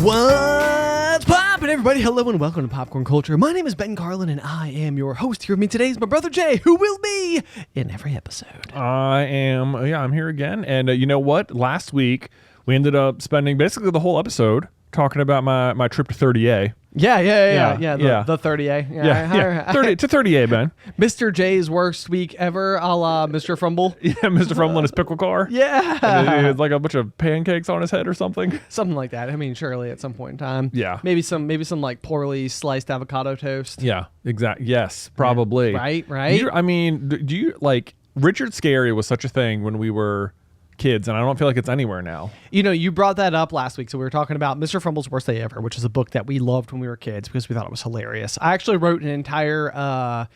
What's poppin', everybody? Hello and welcome to Popcorn Culture. My name is Ben Carlin, and I am your host. Here with me today is my brother Jay, who will be in every episode. I'm here again. And you know what? Last week, we ended up spending basically the whole episode talking about my trip to 30A. Yeah, the 30A. 30 to 30A, Ben. Mr. J's worst week ever, a la Mr. Frumble. Yeah, Mr. Frumble in his pickle car. Yeah. And he had like a bunch of pancakes on his head or something. Something like that. I mean, surely at some point in time. Yeah. Maybe some like poorly sliced avocado toast. Yeah, exactly. Yes, probably. Right. Do you like Richard Scarry was such a thing when we were kids, and I don't feel like it's anywhere now. You know, you brought that up last week, so we were talking about Mr. Frumble's Worst Day Ever, which is a book that we loved when we were kids because we thought it was hilarious. I actually wrote an entire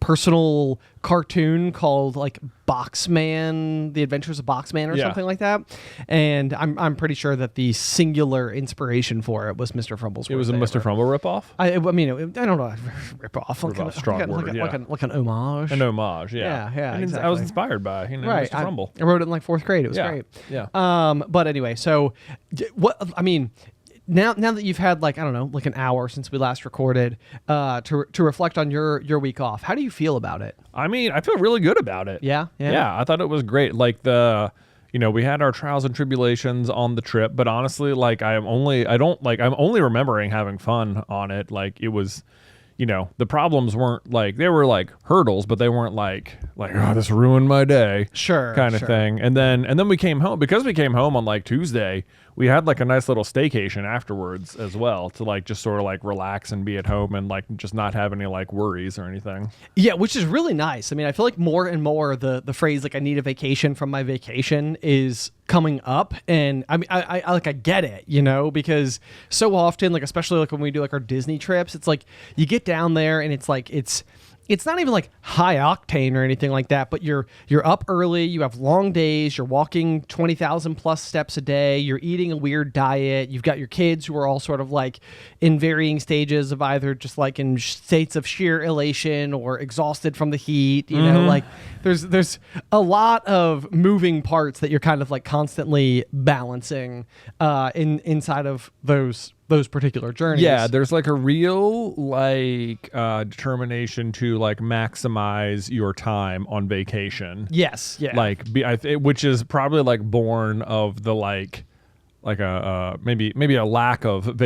personal cartoon called like Boxman, The Adventures of Boxman or something like that, and I'm pretty sure that the singular inspiration for it was Mr. Frumble's Worst Day Ever. It was a Mr. Frumble ripoff? I don't know, ripoff. Like an homage. An homage, yeah. And exactly. I was inspired by Mr. Frumble. I wrote it in like 4th grade. It was great. Yeah. But anyway, so now that you've had like an hour since we last recorded, to reflect on your week off, how do you feel about it? I mean, I feel really good about it. Yeah. I thought it was great. Like we had our trials and tribulations on the trip, but honestly, like I'm only remembering having fun on it. Like it was, the problems weren't like, they were like hurdles, but they weren't like, oh, this ruined my day. Sure. Kind of thing. And then we came home, because we came home on like Tuesday, we had like a nice little staycation afterwards as well to like just sort of like relax and be at home and like just not have any like worries or anything. Yeah, which is really nice. I mean, I feel like more and more the phrase like I need a vacation from my vacation is coming up, and I mean I get it, because so often, like especially like when we do like our Disney trips, it's like you get down there and it's like it's not even like high octane or anything like that, but you're up early, you have long days, you're walking 20,000 plus steps a day, you're eating a weird diet, you've got your kids who are all sort of like in varying stages of either just like in states of sheer elation or exhausted from the heat, like there's a lot of moving parts that you're kind of like constantly balancing inside of those particular journeys. Yeah, there's like a real like determination to like maximize your time on vacation. Yes, yeah. Like which is probably like born of the like a maybe a lack of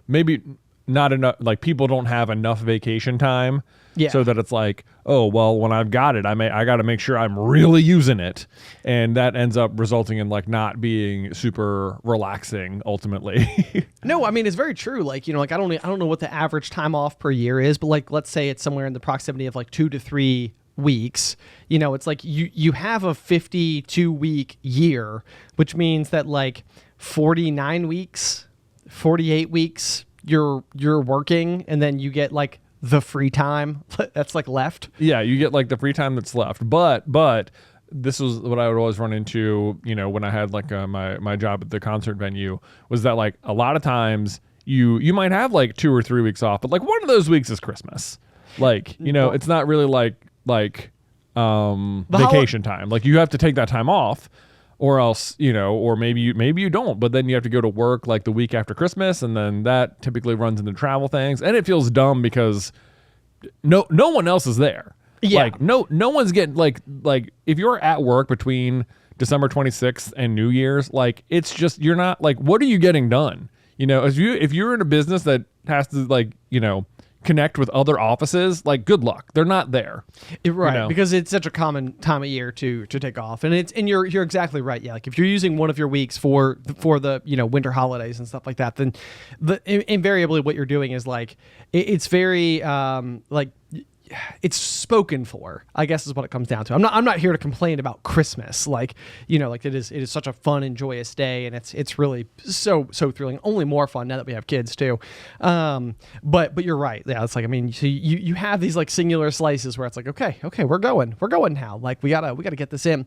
maybe not enough, like people don't have enough vacation time. Yeah. So that it's like, oh, well, when I've got it, I got to make sure I'm really using it. And that ends up resulting in like not being super relaxing ultimately. No, I mean, it's very true. Like, like I don't know what the average time off per year is, but like, let's say it's somewhere in the proximity of like 2 to 3 weeks. It's like you have a 52-week year, which means that like 49 weeks, 48 weeks, you're working, and then you get like the free time that's like left. Yeah, you get like the free time that's left. But this was what I would always run into, when I had like my job at the concert venue, was that like a lot of times you might have like 2 or 3 weeks off, but like one of those weeks is Christmas. Like, it's not really like vacation time. Like you have to take that time off. Or else, or maybe you don't, but then you have to go to work like the week after Christmas, and then that typically runs into travel things, and it feels dumb because no one else is there. Yeah. Like no one's getting like if you're at work between December 26th and New Year's, like it's just, you're not like, what are you getting done? If you're in a business that has to like, connect with other offices, like good luck, they're not there, right? Because it's such a common time of year to take off, and you're exactly right. Yeah, like if you're using one of your weeks for the winter holidays and stuff like that, then invariably what you're doing is like it's very like it's spoken for, I guess, is what it comes down to. I'm not here to complain about Christmas. Like, like it is such a fun and joyous day, and it's really so thrilling. Only more fun now that we have kids too. But you're right. Yeah, it's like, I mean, so you have these like singular slices where it's like, okay, we're going now. Like we gotta get this in.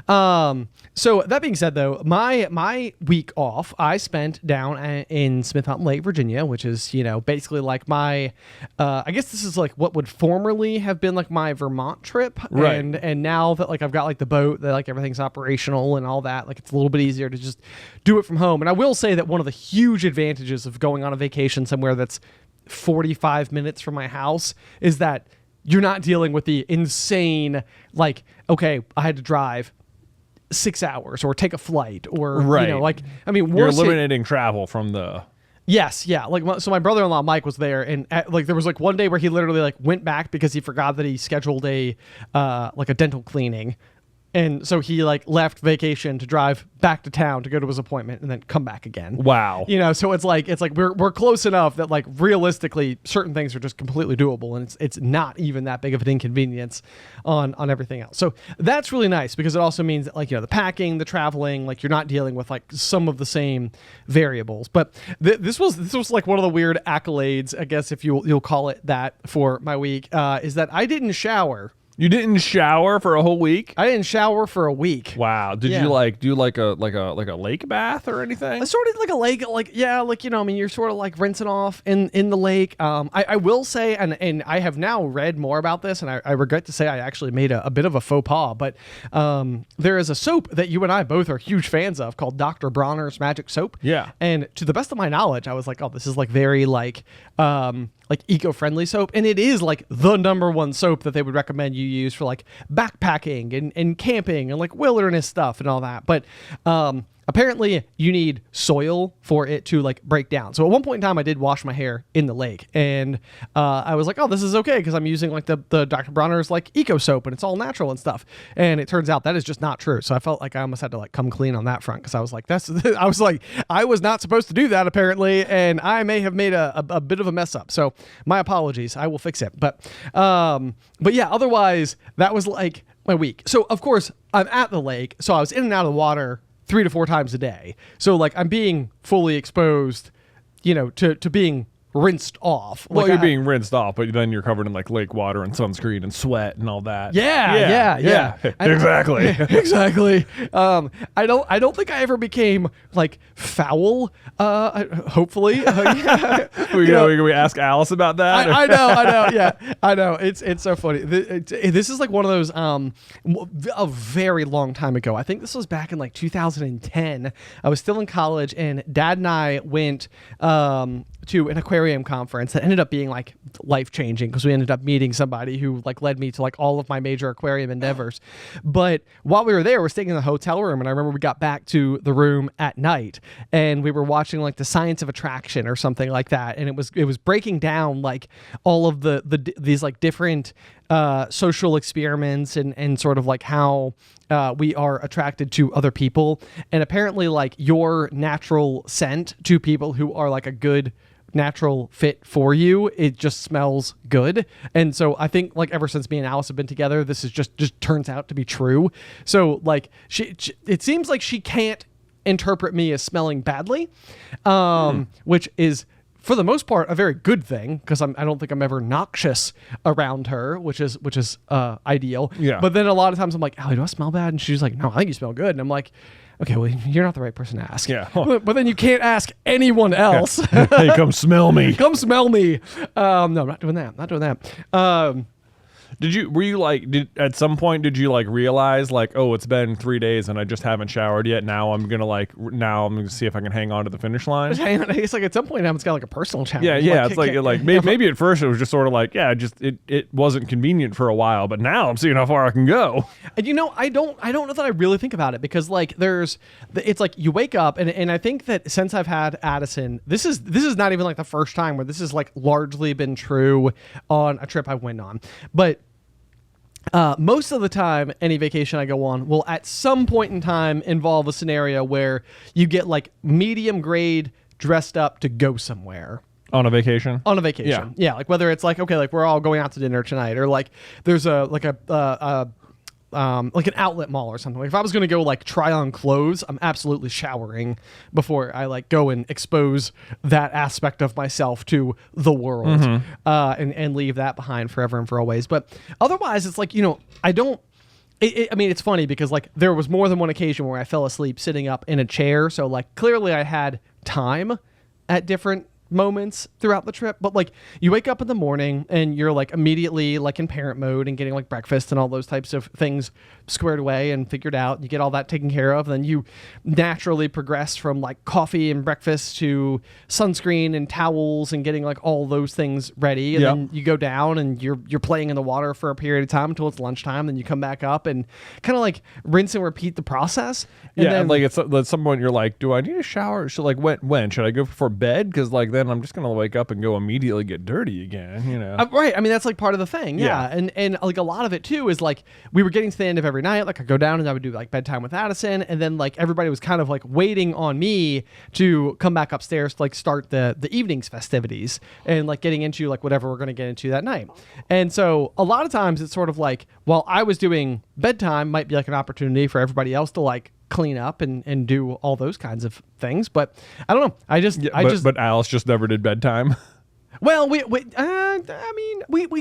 So that being said, though, my week off, I spent down in Smith Mountain Lake, Virginia, which is basically like my I guess this is like what would formerly formerly have been like my Vermont trip, Right. and now that like I've got like the boat, that like everything's operational and all that, like it's a little bit easier to just do it from home. And I will say that one of the huge advantages of going on a vacation somewhere that's 45 minutes from my house is that you're not dealing with the insane, like, okay, I had to drive 6 hours or take a flight or, Right. like, I mean, You're worst eliminating travel from the. Yes, yeah. Like, so my brother-in-law Mike was there, and like there was like one day where he literally like went back because he forgot that he scheduled a like a dental cleaning, and so he like left vacation to drive back to town to go to his appointment and then come back again. Wow. So it's like we're close enough that like realistically certain things are just completely doable, and it's not even that big of an inconvenience on everything else. So that's really nice because it also means that like the packing, the traveling, like you're not dealing with like some of the same variables. But this was like one of the weird accolades, I guess, if you'll call it that, for my week, is that I didn't shower. You didn't shower for a whole week? I didn't shower for a week. Wow. Did you like do like a lake bath or anything? Sort of like a lake, like, yeah, like, I mean, you're sort of like rinsing off in the lake. I will say, and I have now read more about this, and I regret to say I actually made a bit of a faux pas, but there is a soap that you and I both are huge fans of called Dr. Bronner's Magic Soap. Yeah. And to the best of my knowledge, I was like, oh, this is like very like eco-friendly soap, and it is like the number one soap that they would recommend you use for like backpacking and camping and like wilderness stuff and all that. But apparently you need soil for it to like break down. So at one point in time I did wash my hair in the lake, and I was like, oh, this is okay because I'm using like the Dr. Bronner's like eco soap and it's all natural and stuff. And it turns out that is just not true. So I felt like I almost had to like come clean on that front, because I was like, I was not supposed to do that apparently, and I may have made a bit of a mess up. So my apologies, I will fix it. But yeah, otherwise that was like my week. So of course I'm at the lake, so I was in and out of the water 3 to 4 times a day. So like I'm being fully exposed, to being rinsed off. Well, like you're being rinsed off, but then you're covered in like lake water and sunscreen and sweat and all that. Yeah. Exactly. Exactly. I don't think I ever became like foul. Hopefully. We ask Alice about that. I know. Yeah, I know. It's so funny. This is like one of those a very long time ago. I think this was back in like 2010. I was still in college, and Dad and I went to an aquarium conference that ended up being like life-changing, because we ended up meeting somebody who like led me to like all of my major aquarium endeavors. But while we were there, we're staying in the hotel room, and I remember we got back to the room at night, and we were watching like the Science of Attraction or something like that, and it was breaking down like all of these like different social experiments and sort of like how we are attracted to other people. And apparently like your natural scent to people who are like a good natural fit for you, it just smells good. And so I think like ever since me and Alice have been together, this is just turns out to be true. So like she it seems like she can't interpret me as smelling badly, which is for the most part a very good thing, because I don't think I'm ever noxious around her, which is ideal. Yeah. But then a lot of times I'm like, Allie, do I smell bad? And she's like, no, I think you smell good. And I'm like, okay, well, you're not the right person to ask. Yeah. But then you can't ask anyone else. Hey, come smell me. Come smell me. No, I'm not doing that. At some point did you like realize like, oh, it's been 3 days and I just haven't showered yet? Now I'm gonna see if I can hang on to the finish line. It's like at some point it's got like a personal challenge. Yeah. It's like maybe at first it was just sort of like, it wasn't convenient for a while, but now I'm seeing how far I can go. And I don't know that I really think about it, because like it's like you wake up and I think that since I've had Addison, this is not even like the first time where this has like largely been true on a trip I went on, but most of the time, any vacation I go on will at some point in time involve a scenario where you get like medium grade dressed up to go somewhere. On a vacation? On a vacation. Yeah. Like whether it's like, okay, like we're all going out to dinner tonight, or like there's like an outlet mall or something. Like if I was going to go like try on clothes, I'm absolutely showering before I like go and expose that aspect of myself to the world, and leave that behind forever and for always. But otherwise it's like, I don't, I mean, it's funny because like there was more than one occasion where I fell asleep sitting up in a chair. So like clearly I had time at different moments throughout the trip, but like you wake up in the morning and you're like immediately like in parent mode and getting like breakfast and all those types of things squared away and figured out. You get all that taken care of. Then you naturally progress from like coffee and breakfast to sunscreen and towels and getting like all those things ready. And then you go down and you're playing in the water for a period of time until it's lunchtime. Then you come back up and kind of like rinse and repeat the process. And then, and like at some point you're like, do I need a shower? Should like when should I go before bed? Because like then I'm just gonna wake up and go immediately get dirty again. You know, right? I mean that's like part of the thing. Yeah. And like a lot of it too is like we were getting to the end of every night. Like I go down and I would do like bedtime with Addison, and then like everybody was kind of like waiting on me to come back upstairs to like start the evening's festivities and like getting into like whatever we're gonna get into that night. And so a lot of times it's sort of like while I was doing bedtime might be like an opportunity for everybody else to like clean up and do all those kinds of things. But I don't know. But Alice just never did bedtime. Well, we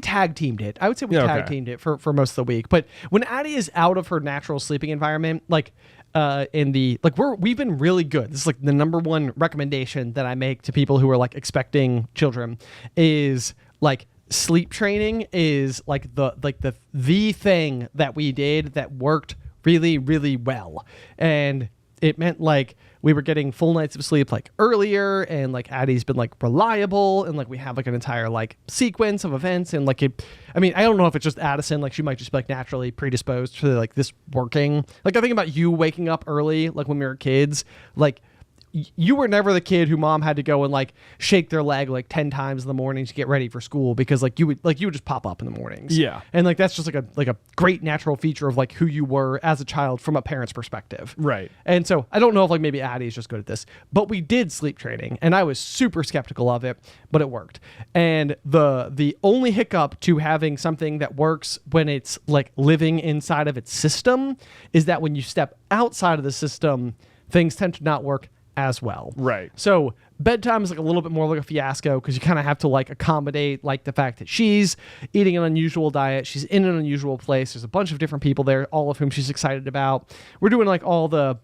tag teamed it. I would say we tag teamed it for most of the week. But when Addie is out of her natural sleeping environment, like we've been really good. This is like the number one recommendation that I make to people who are like expecting children is like sleep training is like the thing that we did that worked really, really well. And it meant like we were getting full nights of sleep like earlier, and like Addie's been like reliable, and like we have like an entire like sequence of events. And like I don't know if it's just Addison, like she might just be like naturally predisposed to like this working. Like I think about you waking up early, like when we were kids, like you were never the kid who mom had to go and like shake their leg like 10 times in the morning to get ready for school, because like you would just pop up in the mornings. Yeah. And like that's just like a great natural feature of like who you were as a child from a parent's perspective. Right. And so I don't know if like maybe Addie's just good at this, but we did sleep training and I was super skeptical of it, but it worked. And the only hiccup to having something that works when it's like living inside of its system is that when you step outside of the system, things tend to not work as well. Right. So bedtime is like a little bit more like a fiasco because you kind of have to like accommodate like the fact that she's eating an unusual diet. She's in an unusual place. There's a bunch of different people there, all of whom she's excited about. We're doing like all the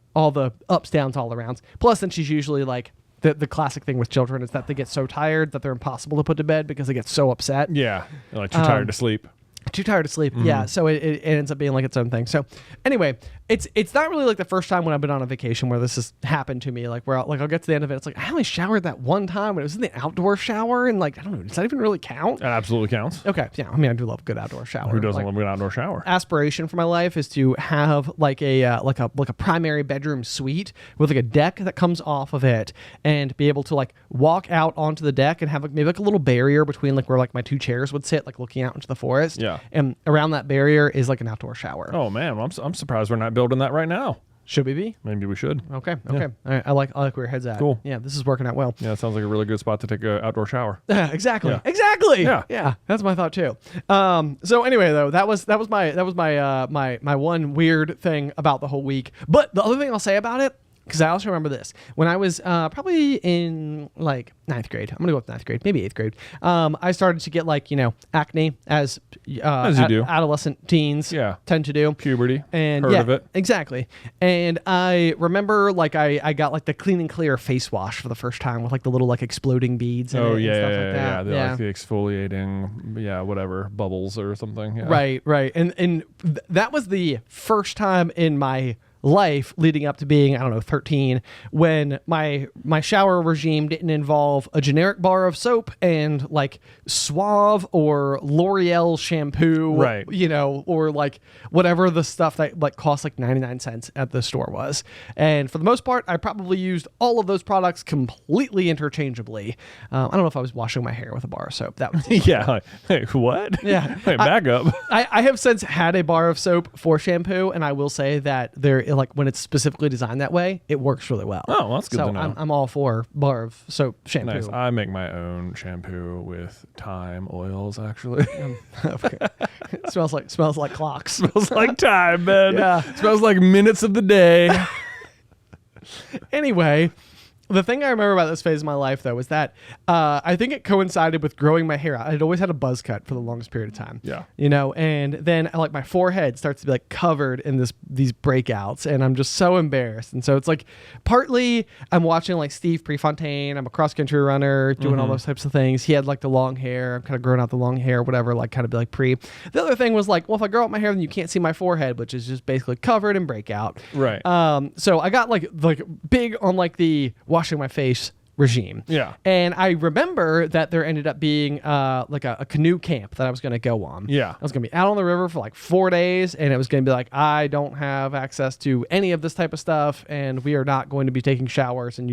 ups, downs, all arounds. Plus then she's usually like the classic thing with children is that they get so tired that they're impossible to put to bed because they get so upset. Yeah. They're like too tired to sleep. Too tired to sleep. Mm-hmm. Yeah. So it ends up being like its own thing. So anyway, it's not really like the first time when I've been on a vacation where this has happened to me. Like where I'll get to the end of it. It's like I only showered that one time when it was in the outdoor shower, and like I don't know, does that even really count? It absolutely counts. Okay. Yeah. I mean, I do love a good outdoor shower. Who doesn't love a good outdoor shower? Aspiration for my life is to have like a primary bedroom suite with like a deck that comes off of it, and be able to like walk out onto the deck and have like maybe like a little barrier between like where like my two chairs would sit, like looking out into the forest. Yeah. And around that barrier is like an outdoor shower. Oh man, well, I'm surprised we're not building that right now. Should we be? Maybe we should. Okay. Yeah. All right. I like where your head's at. Cool. Yeah, this is working out well. Yeah, it sounds like a really good spot to take an outdoor shower. Exactly. Yeah. Exactly. Yeah. Yeah. That's my thought too. So anyway, though, that was my one weird thing about the whole week. But the other thing I'll say about it, because I also remember this when I was probably in like 9th grade. I'm gonna go with 9th grade, maybe 8th grade. I started to get like acne as you do. Adolescent teens tend to do. Puberty. And heard of it. Exactly. And I remember like I got like the Clean and Clear face wash for the first time with like the little like exploding beads. And stuff like that. Like the exfoliating, whatever bubbles or something. Yeah. Right. And that was the first time in my life leading up to being 13 when my shower regime didn't involve a generic bar of soap and like Suave or L'Oreal shampoo, right? Or like whatever the stuff that like cost like 99 cents at the store was. And for the most part, I probably used all of those products completely interchangeably. I don't know if I was washing my hair with a bar of soap. That was yeah. Hey, what? Yeah. Hey, back up. I have since had a bar of soap for shampoo, and I will say that like when it's specifically designed that way, it works really well. Oh, well, that's good to know. I'm all for bar of soap shampoo. Nice. I make my own shampoo with thyme oils, actually. Okay. It smells like clocks. Smells like time, man. Yeah. Smells like minutes of the day. Anyway, The thing I remember about this phase of my life, though, was that I think it coincided with growing my hair out. I'd always had a buzz cut for the longest period of time. Yeah. You know, and then like my forehead starts to be like covered in these breakouts, and I'm just so embarrassed. And so it's like partly I'm watching like Steve Prefontaine. I'm a cross country runner, doing all those types of things. He had like the long hair. I'm kind of growing out the long hair, whatever, like kind of be like pre. The other thing was like, well, if I grow out my hair, then you can't see my forehead, which is just basically covered in breakout. Right. So I got like big on like the washing my face regime. Yeah. And I remember that there ended up being like a canoe camp that I was going to go on. Yeah. I was going to be out on the river for like 4 days, and it was going to be like, I don't have access to any of this type of stuff, and we are not going to be taking showers, and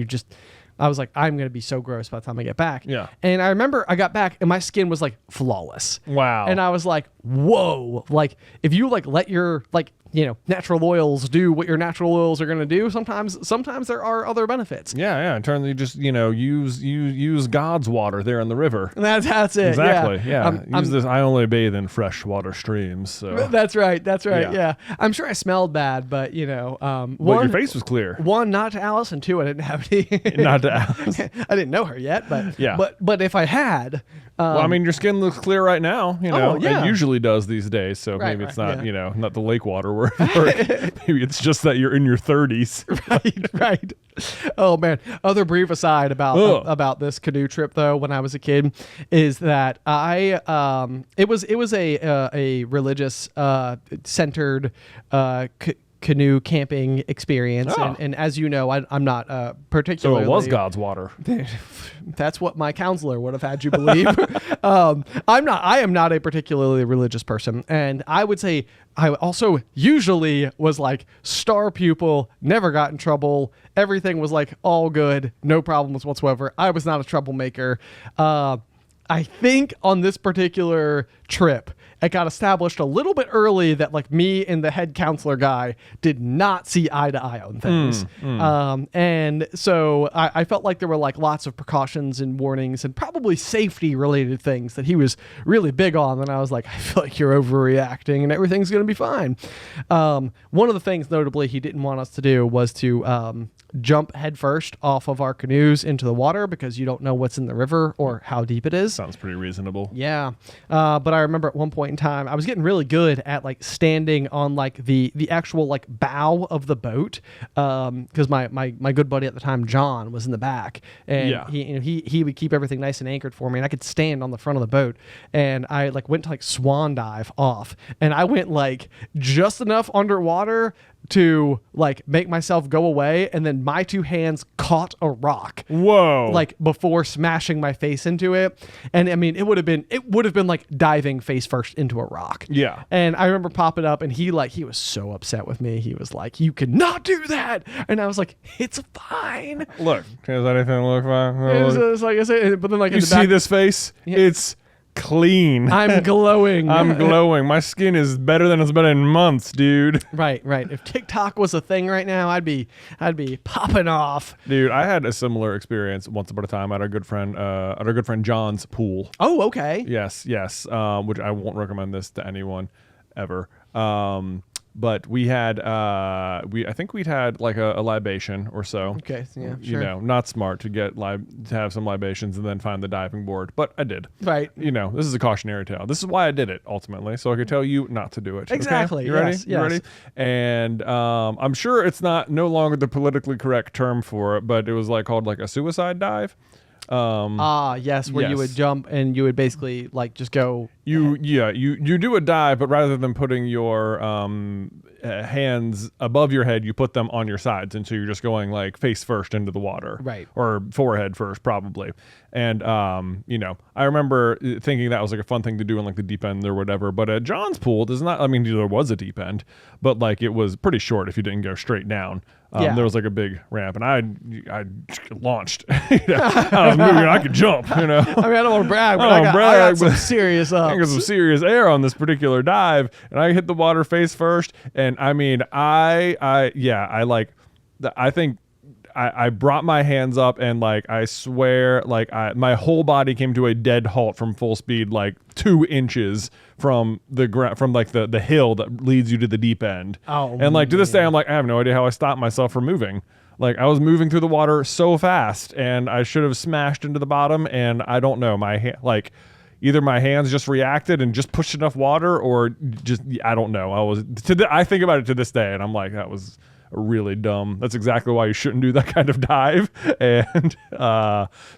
I was like, I'm going to be so gross by the time I get back. Yeah. And I remember I got back and my skin was like flawless. Wow. And I was like, whoa, like if you like let your like, you know, natural oils do what your natural oils are going to do, sometimes there are other benefits. Yeah. In turn, you just, use God's water there in the river. That's it. Exactly. Yeah. Use this. I only bathe in freshwater streams. So. That's right. Yeah. Yeah. I'm sure I smelled bad, but Well, one, your face was clear. One, not to Alice, and two, I didn't have any. Not to Alice. I didn't know her yet, but Yeah. But if I had, well, I mean, your skin looks clear right now. yeah. It usually does these days. So Right, maybe it's right, not, yeah. not the lake water. Where maybe it's just that you're in your 30s. right. Oh man. Other brief aside about this canoe trip though, when I was a kid, is that it was a religious centered canoe camping experience, Oh. and as you know, I'm not particularly. So it was God's water. That's what my counselor would have had you believe. I am not a particularly religious person, and I would say I also usually was like star pupil, never got in trouble. Everything was like all good, no problems whatsoever. I was not a troublemaker. I think on this particular trip, it got established a little bit early that like me and the head counselor guy did not see eye to eye on things. And so I felt like there were like lots of precautions and warnings and probably safety related things that he was really big on. And I was like, I feel like you're overreacting and everything's going to be fine. One of the things notably he didn't want us to do was to jump headfirst off of our canoes into the water because you don't know what's in the river or how deep it is. Sounds pretty reasonable. Yeah. But I remember at one point in time, I was getting really good at like standing on like the actual like bow of the boat. Cause my good buddy at the time, John, was in the back, and Yeah. he would keep everything nice and anchored for me, and I could stand on the front of the boat, and I like went to like swan dive off, and I went like just enough underwater to like make myself go away, and then my two hands caught a rock. Whoa. Like before smashing my face into it. And I mean, it would have been like diving face first into a rock. Yeah. And I remember popping up, and he was so upset with me. He was like, you could not do that. And I was like, it's fine. Look, does anything look fine? It's like I said, but then like You in the see back, this face? Yeah. It's clean. I'm glowing. I'm glowing. My skin is better than it's been in months, dude. Right. If TikTok was a thing right now, I'd be popping off. Dude, I had a similar experience once upon a time at our good friend John's pool. Oh, okay. Yes. Which I won't recommend this to anyone ever. But we had I think we'd had like a libation or so. Okay. Yeah. Sure. Not smart to have some libations and then find the diving board, but I did. Right. This is a cautionary tale. This is why I did it ultimately, so I could tell you not to do it. Exactly. Okay? You ready? Yes, You ready? And I'm sure it's no longer the politically correct term for it, but it was like called like a suicide dive. Yes, where you would jump and you would basically like just go. You do a dive, but rather than putting your hands above your head, you put them on your sides, and so you're just going like face first into the water, Right. Or forehead first, probably. And I remember thinking that was like a fun thing to do in like the deep end or whatever. But at John's pool, there was a deep end, but like it was pretty short if you didn't go straight down. There was like a big ramp, and I launched. I was moving. I could jump. I mean, I don't want to brag, but I got some serious ups. I got some serious air on this particular dive, and I hit the water face first. And I mean, I think I brought my hands up, and like I swear, like my whole body came to a dead halt from full speed, like 2 inches from the ground, from like the hill that leads you to the deep end. Oh, and like to this day, I'm like, I have no idea how I stopped myself from moving. Like I was moving through the water so fast, and I should have smashed into the bottom. And I don't know, either my hands just reacted and just pushed enough water, or just I don't know. I think about it to this day, and I'm like, that was really dumb. That's exactly why you shouldn't do that kind of dive, and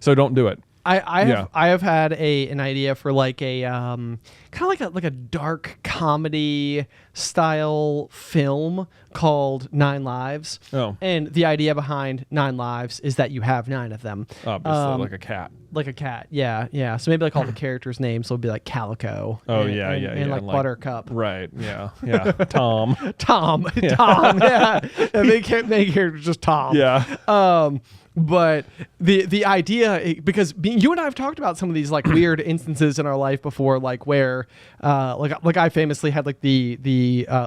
so don't do it. I have had an idea for like a kind of like a dark comedy style film called 9 Lives. Oh. And the idea behind 9 Lives is that you have 9 of them. Obviously, like a cat. Like a cat, yeah. So maybe like all the characters' names will be like Calico. Oh, and, yeah, and like Buttercup. Right, yeah. Tom. Tom, yeah. And main character's just Tom. Yeah. But the idea, because you and I have talked about some of these like weird instances in our life before, like where like I famously had like the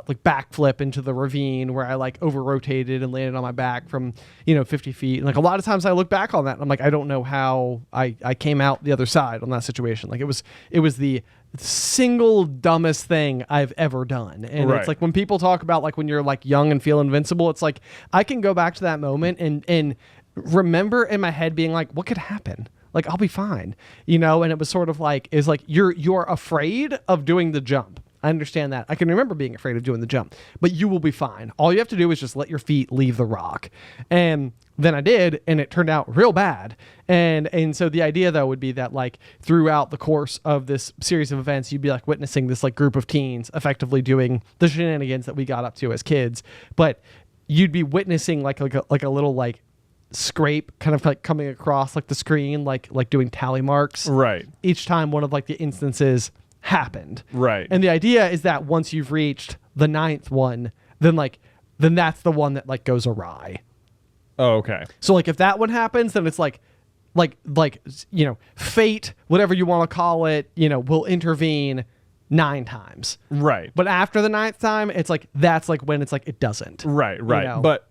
like backflip into the ravine where I like over rotated and landed on my back from 50 feet. And like a lot of times I look back on that and I'm like, I don't know how I came out the other side on that situation. Like it was the single dumbest thing I've ever done. And right. It's like when people talk about like when you're like young and feel invincible, it's like I can go back to that moment and remember in my head being like, what could happen? Like, I'll be fine, and it was sort of like, you're afraid of doing the jump. I understand that. I can remember being afraid of doing the jump, but you will be fine. All you have to do is just let your feet leave the rock. And then I did, and it turned out real bad. And so the idea though would be that like throughout the course of this series of events, you'd be like witnessing this like group of teens effectively doing the shenanigans that we got up to as kids, but you'd be witnessing like a little like scrape kind of like coming across like the screen, like doing tally marks right each time one of like the instances happened. Right. And the idea is that once you've reached the 9th one, then that's the one that like goes awry. Oh, okay. So like if that one happens, then it's like fate, whatever you want to call it, will intervene 9 times. Right. But after the 9th time, it's like that's like when it's like it doesn't. Right.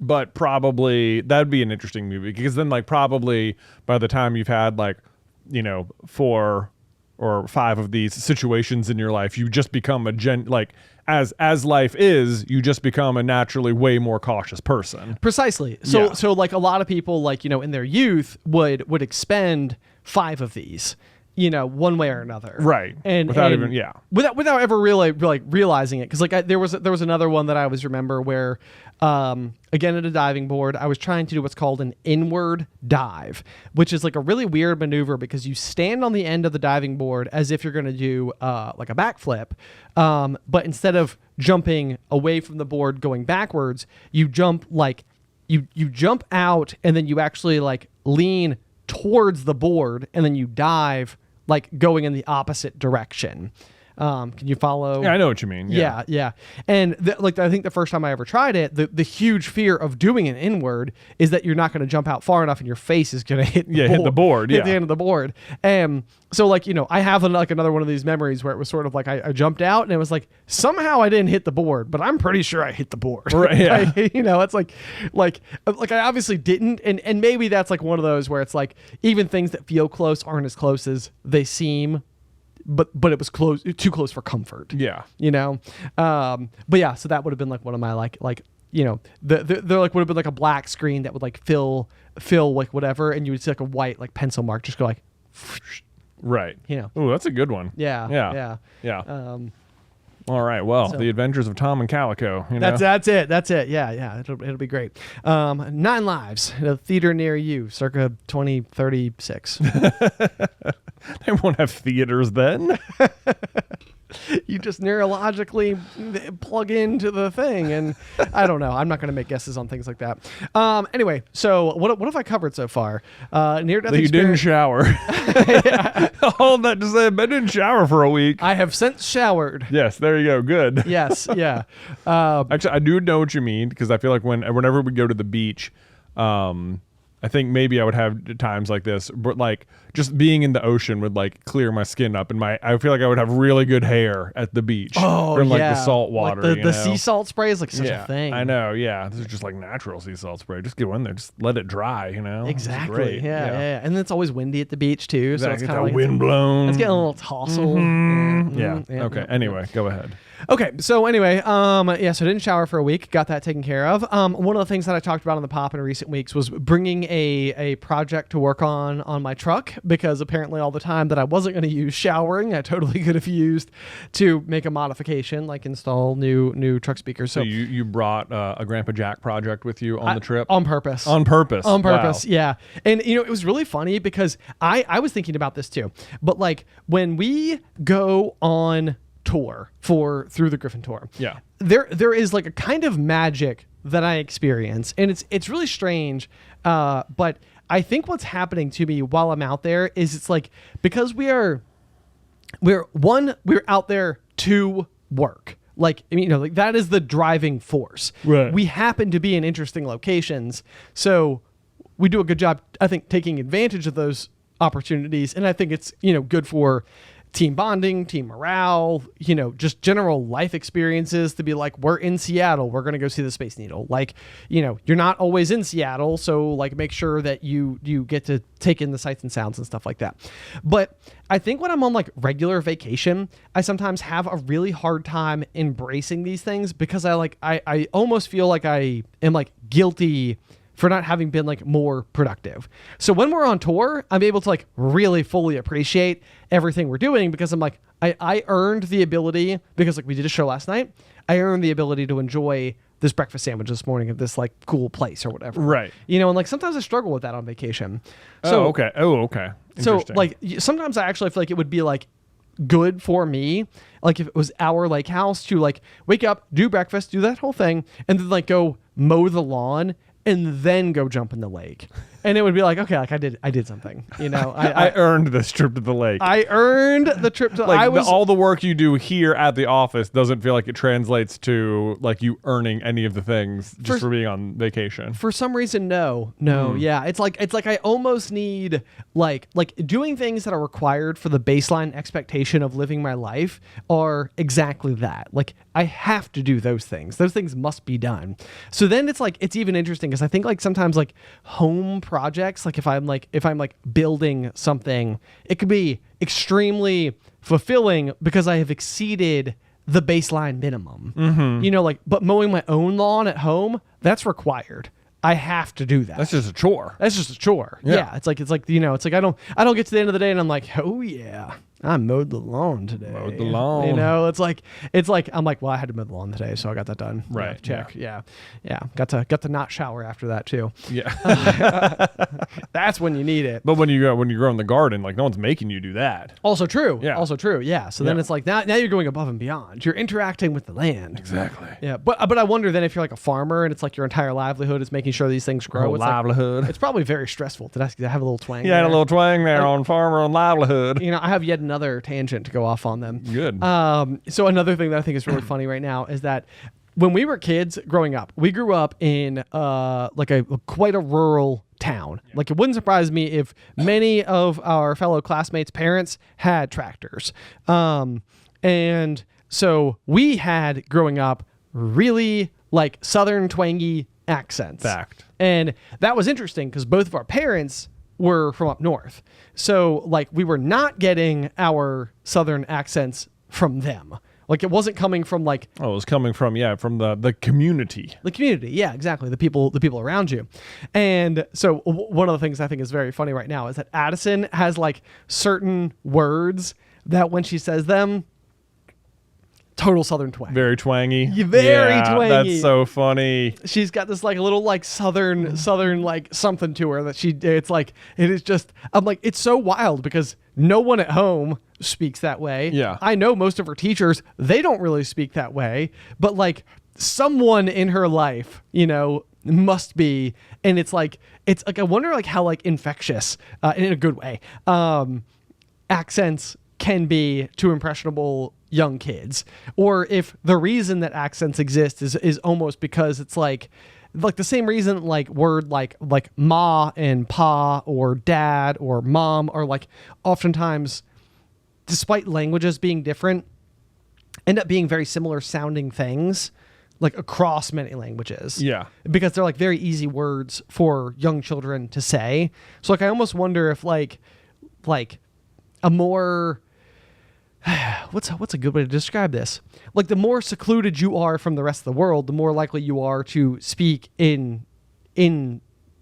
But probably that'd be an interesting movie, because then like probably by the time you've had like 4 or 5 of these situations in your life, you just become as life is, you just become a naturally way more cautious person. Precisely. So like a lot of people like in their youth would expend 5 of these. One way or another, right? And without ever really like realizing it, because like there was another one that I always remember where, again at a diving board, I was trying to do what's called an inward dive, which is like a really weird maneuver because you stand on the end of the diving board as if you're going to do like a backflip, but instead of jumping away from the board going backwards, you jump like you jump out and then you actually like lean towards the board and then you dive like going in the opposite direction. Can you follow? Yeah, I know what you mean. Yeah. And I think the first time I ever tried it, the huge fear of doing an inward is that you're not going to jump out far enough and your face is going to hit the board. Hit the end of the board. So like, I have like another one of these memories where it was sort of like I jumped out and it was like somehow I didn't hit the board, but I'm pretty sure I hit the board. Right, yeah. It's like I obviously didn't, and maybe that's like one of those where it's like even things that feel close aren't as close as they seem. But it was too close for comfort. Yeah. But yeah, so that would have been like one of my there like would have been like a black screen that would like fill like whatever, and you would see like a white like pencil mark just go like, right. Oh, that's a good one. Yeah. All right. Well, The Adventures of Tom and Calico. That's it. Yeah. It'll be great. 9 Lives in a theater near you, circa 2036. They won't have theaters then. You just neurologically plug into the thing, and I don't know. I'm not going to make guesses on things like that. Anyway, so what have I covered so far? Near-death that you didn't shower. All that to say, I didn't shower for a week. I have since showered. Yes, there you go. Good. Yes, yeah. Actually, I do know what you mean, because I feel like whenever we go to the beach, I think maybe I would have times like this, but like just being in the ocean would like clear my skin up, and I feel like I would have really good hair at the beach. Oh, from like the salt water. Like the sea salt spray is like such a thing. I know. Yeah, this is just like natural sea salt spray. Just go in there, just let it dry. Exactly. Yeah. And then it's always windy at the beach too, so it's kind of like wind blown. It's getting a little tossle. Yeah. Okay. Anyway, go ahead. Okay, so anyway, yeah, so I didn't shower for a week, got that taken care of. One of the things that I talked about on the pop in recent weeks was bringing a project to work on my truck, because apparently all the time that I wasn't going to use showering, I totally could have used to make a modification, like install new truck speakers. So you brought a Grandpa Jack project with you on the trip? On purpose. On purpose. On purpose, Wow. yeah. And, it was really funny because I was thinking about this too. But, like, when we go on tour through the Griffin tour, Yeah. there is like a kind of magic that I experience, and it's really strange, but I think what's happening to me while I'm out there is it's like, because we're out there to work, like, like that is the driving force. Right. We happen to be in interesting locations, so we do a good job, I think, taking advantage of those opportunities, and I think it's good for team bonding, team morale, just general life experiences, to be like, we're in Seattle, we're going to go see the Space Needle. Like, you're not always in Seattle, so like make sure that you get to take in the sights and sounds and stuff like that. But I think when I'm on like regular vacation, I sometimes have a really hard time embracing these things, because I almost feel like I am like guilty for not having been like more productive. So when we're on tour, I'm able to like really fully appreciate everything we're doing, because I'm like, I earned the ability, because like we did a show last night, I earned the ability to enjoy this breakfast sandwich this morning at this like cool place or whatever. Right. And like sometimes I struggle with that on vacation. So, okay. So Interesting. like sometimes I actually feel like it would be like good for me, like if it was our lake house, to like wake up, do breakfast, do that whole thing, and then like go mow the lawn and then go jump in the lake. And it would be like, okay, like I did something, I earned this trip to the lake. I earned the trip to, like all the work you do here at the office doesn't feel like it translates to like you earning any of the things just for being on vacation. For some reason, no. Yeah. It's like I almost need like doing things that are required for the baseline expectation of living my life are exactly that. Like I have to do those things. Those things must be done. So then it's like, it's even interesting, because I think like sometimes like home projects, like if I'm building something, it could be extremely fulfilling because I have exceeded the baseline minimum. Mm-hmm. But mowing my own lawn at home, that's required. I have to do that. That's just a chore. Yeah. It's like I don't get to the end of the day and I'm like, oh yeah, I mowed the lawn today. It's like I'm like, well, I had to mow the lawn today, so I got that done. Right. Check. Yeah. Got to not shower after that too. Yeah. That's when you need it. But when you grow in the garden, like no one's making you do that. Also true. Yeah. So then it's like now you're going above and beyond. You're interacting with the land. Exactly. Yeah. But I wonder then if you're like a farmer and it's like your entire livelihood is making sure these things grow. It's livelihood. It's probably very stressful. Did I have a little twang? Yeah, a little twang there on farmer and livelihood. I have yet another tangent to go off on them. Good. So another thing that I think is really funny right now is that when we were kids growing up, we grew up in like quite a rural town. Yeah. Like it wouldn't surprise me if many of our fellow classmates' parents had tractors. And so we had, growing up, really like southern twangy accents. Fact. And that was interesting because both of our parents were from up north. So like we were not getting our southern accents from them. Like it wasn't coming from like... Oh, it was coming from the community. The community, yeah, exactly. The people around you. And so one of the things I think is very funny right now is that Addison has like certain words that when she says them, total southern twang. Very twangy. Very twangy. That's so funny. She's got this like a little like southern like something to her that it's like, it is just, I'm like, it's so wild because no one at home speaks that way. Yeah. I know most of her teachers, they don't really speak that way, but like someone in her life, must be. And it's like I wonder like how like infectious, in a good way, accents can be to impressionable young kids, or if the reason that accents exist is almost because it's like the same reason like word like ma and pa or dad or mom are like oftentimes, despite languages being different, end up being very similar sounding things like across many languages. Yeah. Because they're like very easy words for young children to say. So like I almost wonder if like a more what's a good way to describe this? Like the more secluded you are from the rest of the world, the more likely you are to speak in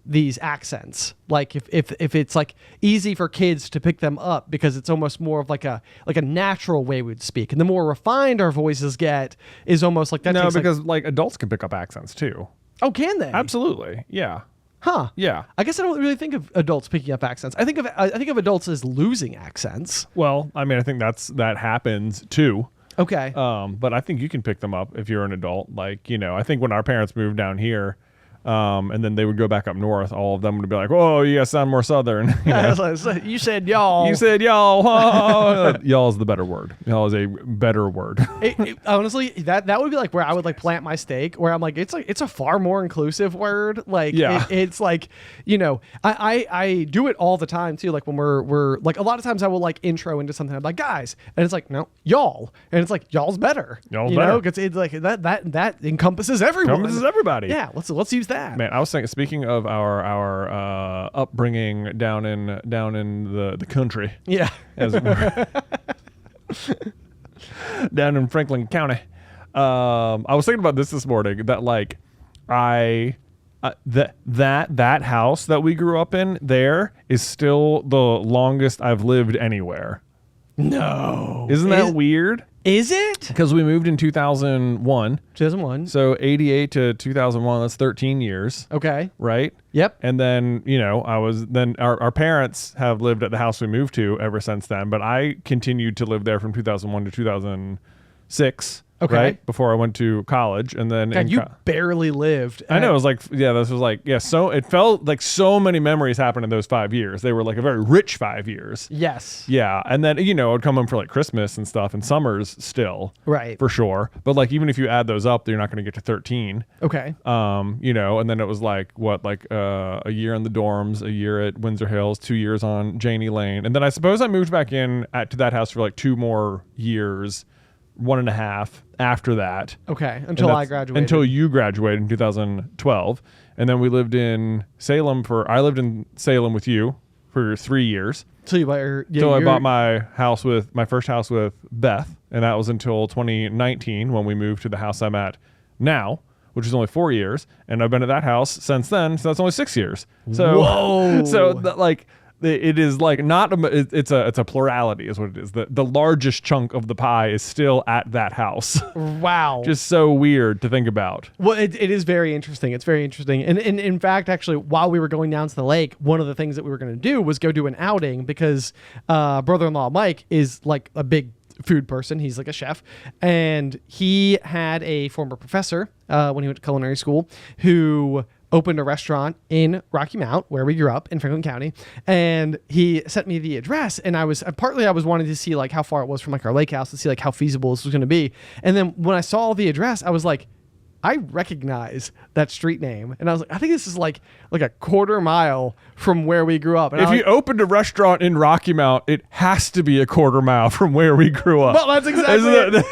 these accents. Like if it's like easy for kids to pick them up because it's almost more of like a natural way we'd speak, and the more refined our voices get is almost like that. No, because like adults can pick up accents too. Oh, can they? Absolutely. Yeah. Huh. Yeah. I guess I don't really think of adults picking up accents. I think of adults as losing accents. Well, I mean, I think that happens too. Okay. But I think you can pick them up if you're an adult. Like, I think when our parents moved down here, and then they would go back up north, all of them would be like, "Oh, you guys sound more southern." You said y'all. You said y'all. Oh. Y'all is the better word. Y'all is a better word. Honestly, that would be like where I would like plant my stake. Where I'm like, it's a far more inclusive word. Like, yeah. It's like, I do it all the time too. Like when we're like a lot of times I will like intro into something. I'm like, guys, and it's like, no, y'all, and it's like y'all's better. Y'all's better. Because it's like that encompasses everyone. Encompasses everybody. Yeah. Let's use that. Man, I was thinking. Speaking of our upbringing down in the country, yeah, as it were, down in Franklin County, I was thinking about this morning. That like that house that we grew up in there is still the longest I've lived anywhere. No, isn't that weird? Is it? Because we moved in 2001. 2001. So 88 to 2001, that's 13 years. Okay. Right? Yep. And then, our parents have lived at the house we moved to ever since then, but I continued to live there from 2001 to 2006. Okay. Right? Before I went to college. And then God, you barely lived. I know. It was like, this was like, so it felt like so many memories happened in those 5 years. They were like a very rich 5 years. Yes. Yeah. And then, I'd come home for like Christmas and stuff and summers still. Right. For sure. But like, even if you add those up, you're not going to get to 13. Okay. And then it was like, a year in the dorms, a year at Windsor Hills, 2 years on Janney Lane. And then I suppose I moved back in to that house for like 2 more years. 1.5 after that. Okay, until I graduated. Until you graduated in 2012. And then we lived in Salem I lived in Salem with you for 3 years. So you bought I bought my first house with Beth, and that was until 2019 when we moved to the house I'm at now, which is only 4 years. And I've been at that house since then, so that's only 6 years. So, whoa. So it is like not it's a plurality is what it is. The largest chunk of the pie is still at that house. Wow. Just so weird to think about. Well, it is very interesting. It's very interesting. And in fact, actually, while we were going down to the lake, one of the things that we were going to do was go do an outing because brother-in-law Mike is like a big food person. He's like a chef, and he had a former professor when he went to culinary school who opened a restaurant in Rocky Mount, where we grew up in Franklin County, and he sent me the address. And I was wanting to see like how far it was from like our lake house to see like how feasible this was going to be. And then when I saw the address, I was like, I recognize that street name, and I was like, I think this is like a quarter mile from where we grew up. And if you opened a restaurant in Rocky Mount, it has to be a quarter mile from where we grew up. Well, that's exactly it.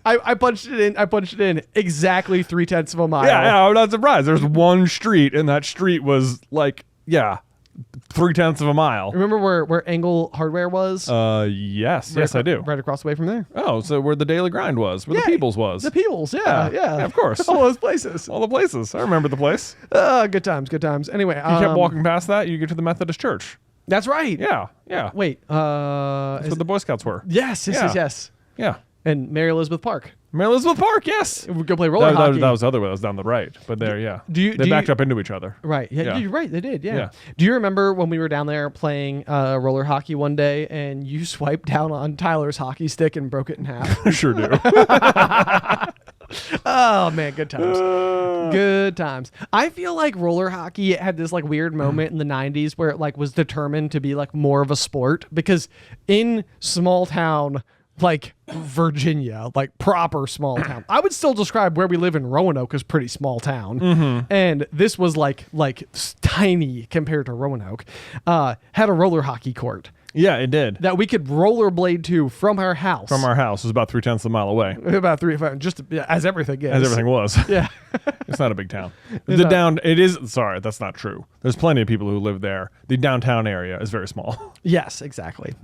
I punched it in. I punched it in exactly 0.3 of a mile. Yeah, I'm not surprised. There's one street, and that street was like, 0.3 of a mile. Remember where Edghill Hardware was? Yes, I do. Right across the way from there. Oh, so where the Daily Grind was, where the Peoples was. The Peoples, yeah, of course. All those places. All the places. I remember the place. Good times. Anyway, you kept walking past that, you get to the Methodist Church. That's right. Yeah. Wait, that's what the Boy Scouts were. Yes. Yeah. And Mary Elizabeth Park. Yes. We go play roller hockey. That was the other way. That was down the right. But there, yeah. They backed up into each other. Right. Yeah, you're right. They did. Yeah. Do you remember when we were down there playing roller hockey one day and you swiped down on Tyler's hockey stick and broke it in half? I sure do. Oh man, good times. Good times. I feel like roller hockey had this like weird moment in the 90s where it like was determined to be like more of a sport, because in small town like Virginia, like proper small town. I would still describe where we live in Roanoke as pretty small town. And this was like tiny compared to Roanoke. Had a roller hockey court. Yeah, it did. That we could rollerblade to from our house. From our house. It was about 3/10 of a mile away. About 3, just as everything is. As everything was. Yeah. It's not a big town. Sorry, that's not true. There's plenty of people who live there. The downtown area is very small. Yes, exactly.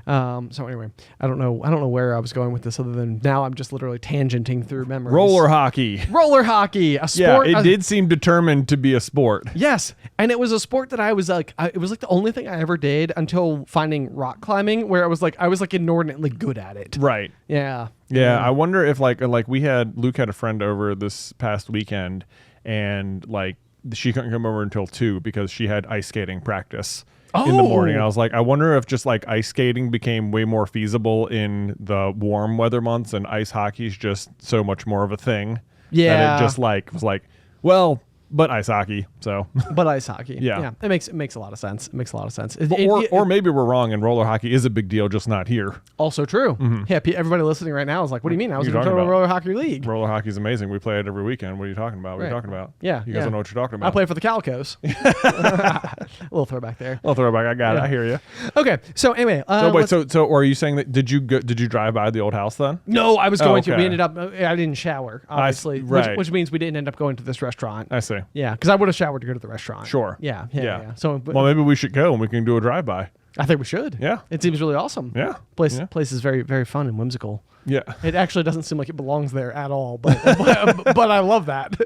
So anyway, I don't know where I was going with this other than now I'm just literally tangenting through memories. Roller hockey, a sport. Yeah, it did seem determined to be a sport. Yes, and it was a sport that I was like, it was like the only thing I ever did until finding rock climbing, where I was like inordinately good at it. Right. Yeah. Yeah, I wonder if like Luke had a friend over this past weekend, and like she couldn't come over until 2 because she had ice skating practice in the morning. I was like, I wonder if just like ice skating became way more feasible in the warm weather months, and ice hockey's just so much more of a thing. Yeah. That it just like was like, well, but ice hockey. So. But ice hockey. Yeah. It makes a lot of sense. It makes a lot of sense. Or maybe we're wrong and roller hockey is a big deal, just not here. Also true. Yeah. Everybody listening right now is like, what do you mean? I was in a about? roller hockey league. Roller hockey is amazing. We play it every weekend. What are you talking about? What are you talking about? Yeah. You guys don't know what you're talking about. I play for the Calicos. A little throwback there. I'll throw it back. I got it. I hear you. Okay. So anyway. So are you saying that did you drive by the old house then? No, I was going to. We okay. ended up. I didn't shower, obviously, right. which means we didn't end up going to this restaurant. I see. Yeah, because I would have showered to go to the restaurant. Sure. Yeah. So, well, maybe we should go and we can do a drive-by. I think we should. Yeah. It seems really awesome. Yeah. Place is very, very fun and whimsical. Yeah. It actually doesn't seem like it belongs there at all, but but I love that.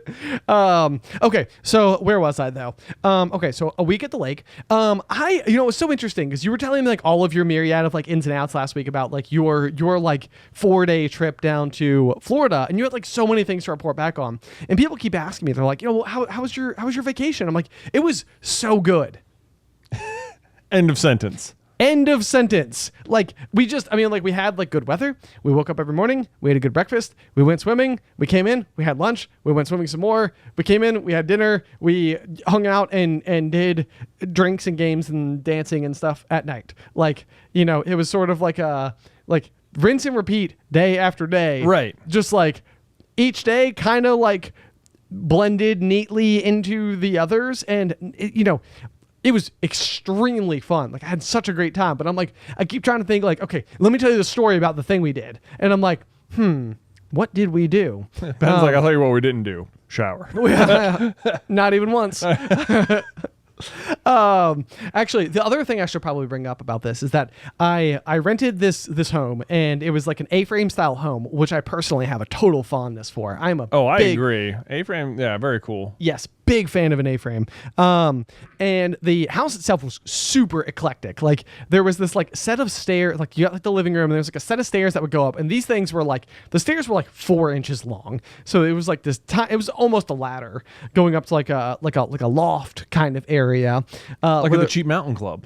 Okay, so where was I though? Okay, so a week at the lake. It was so interesting because you were telling me like all of your myriad of like ins and outs last week about like your like 4-day trip down to Florida, and you had like so many things to report back on. And people keep asking me, they're like, how was your vacation? I'm like, it was so good. End of sentence. End of sentence. Like we had like good weather. We woke up every morning. We had a good breakfast. We went swimming. We came in. We had lunch. We went swimming some more. We came in. We had dinner. We hung out and did drinks and games and dancing and stuff at night. Like, it was sort of like a rinse and repeat day after day. Right. Just like each day kind of like blended neatly into the others. And, it was extremely fun. Like I had such a great time, but I'm like, I keep trying to think like, okay, let me tell you the story about the thing we did. And I'm like, what did we do? Ben's like, I'll tell you what we didn't do. Shower. Not even once. Actually, the other thing I should probably bring up about this is that I rented this home, and it was like an A-frame style home, which I personally have a total fondness for. I agree. A-frame, yeah, very cool. Yes, big fan of an A-frame. And the house itself was super eclectic. Like there was this like set of stairs, like you got like the living room, and there's like a set of stairs that would go up, and these things were like the stairs were like 4 inches long. So it was like this it was almost a ladder going up to like a loft kind of area. Like at the Cheap Mountain Club.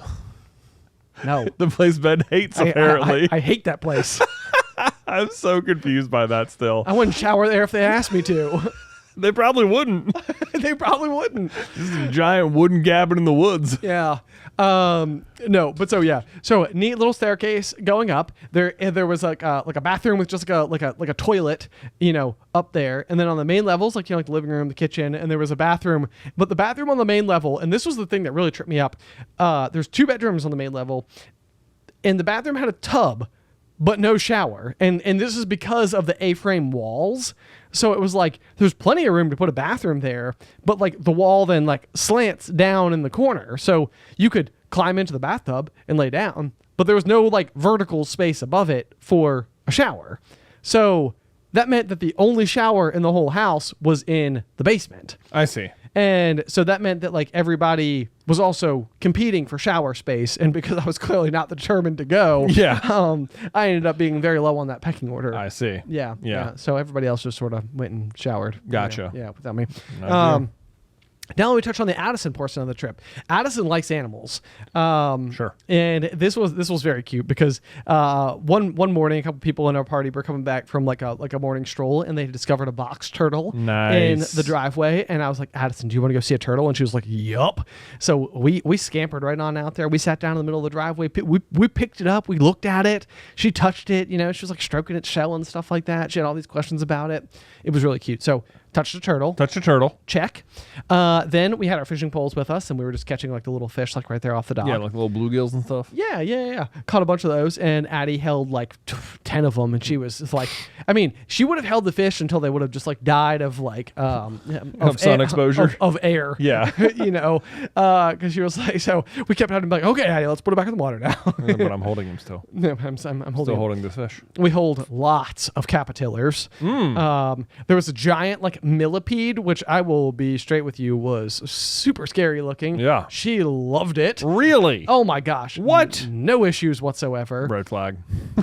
No. The place Ben hates, apparently. I hate that place. I'm so confused by that still. I wouldn't shower there if they asked me to. They probably wouldn't. They probably wouldn't. This is a giant wooden cabin in the woods. Yeah. No, but so neat little staircase going up. There was like a bathroom with just like a toilet, up there. And then on the main levels, like the living room, the kitchen, and there was a bathroom. But the bathroom on the main level, and this was the thing that really tripped me up. There's 2 bedrooms on the main level, and the bathroom had a tub, but no shower. And this is because of the A-frame walls. So it was like, there's plenty of room to put a bathroom there, but like the wall then like slants down in the corner. So you could climb into the bathtub and lay down, but there was no like vertical space above it for a shower. So that meant that the only shower in the whole house was in the basement. I see. And so that meant that like everybody was also competing for shower space. And because I was clearly not determined to go, I ended up being very low on that pecking order. I see. Yeah. So everybody else just sort of went and showered. Gotcha. Without me. Now let me touch on the Addison portion of the trip. Addison likes animals. Sure. And this was very cute because one morning a couple people in our party were coming back from like a morning stroll, and they discovered a box turtle in the driveway. And I was like, Addison, do you want to go see a turtle? And she was like, yup. So we scampered right on out there. We sat down in the middle of the driveway. We picked it up. We looked at it. She touched it. You know, she was like stroking its shell and stuff like that. She had all these questions about it. It was really cute. So touched a turtle. Check. Then we had our fishing poles with us, and we were just catching like the little fish like right there off the dock. Yeah, like little bluegills and stuff. Yeah. Caught a bunch of those, and Addie held like 10 of them, and she was like, I mean, she would have held the fish until they would have just like died of like of sun exposure of air. Yeah. You know, because she was like, so we kept having to be like, okay, Addie, let's put it back in the water now. But I'm holding him still. No, I'm holding the fish. We hold lots of capitillars. There was a giant like millipede, which I will be straight with you was super scary looking. Yeah. She loved it. Really? Oh my gosh. What? No issues whatsoever. Red flag.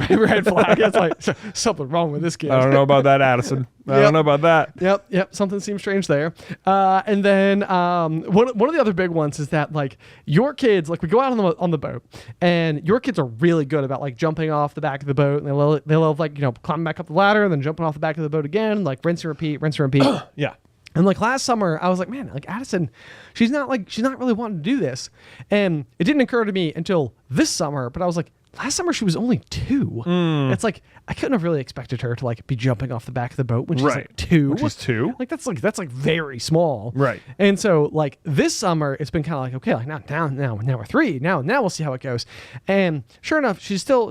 Red flag. It's like something wrong with this kid. I don't know about that, Addison. I don't know about that. Yep. Something seems strange there. And then one of the other big ones is that like your kids, like we go out on the boat, and your kids are really good about like jumping off the back of the boat, and they love like, you know, climbing back up the ladder and then jumping off the back of the boat again, like rinse and repeat. Yeah. And like last summer, I was like, man, like Addison, she's not really wanting to do this. And it didn't occur to me until this summer, but I was like, last summer she was only 2. It's like I couldn't have really expected her to like be jumping off the back of the boat when she's like 2. When she's 2? Like that's like very small. Right. And so like this summer it's been kind of like, okay, like now we're 3. Now we'll see how it goes. And sure enough, she's still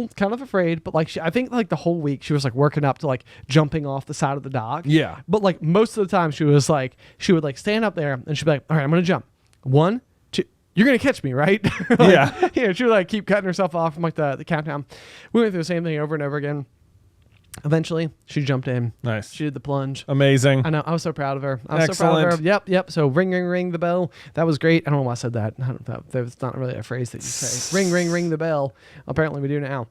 kind of afraid, but like I think like the whole week she was like working up to like jumping off the side of the dock. Yeah. But like most of the time she would like stand up there and she'd be like, all right, I'm gonna jump. 1, 2. You're going to catch me, right? Yeah. You know, she would like keep cutting herself off from like the countdown. We went through the same thing over and over again. Eventually, she jumped in. Nice. She did the plunge. Amazing. I know. I was so proud of her. I was Excellent. so proud of her. Yep. So ring the bell. That was great. I don't know why I said that. That's not really a phrase that you say. Ring the bell. Apparently we do now.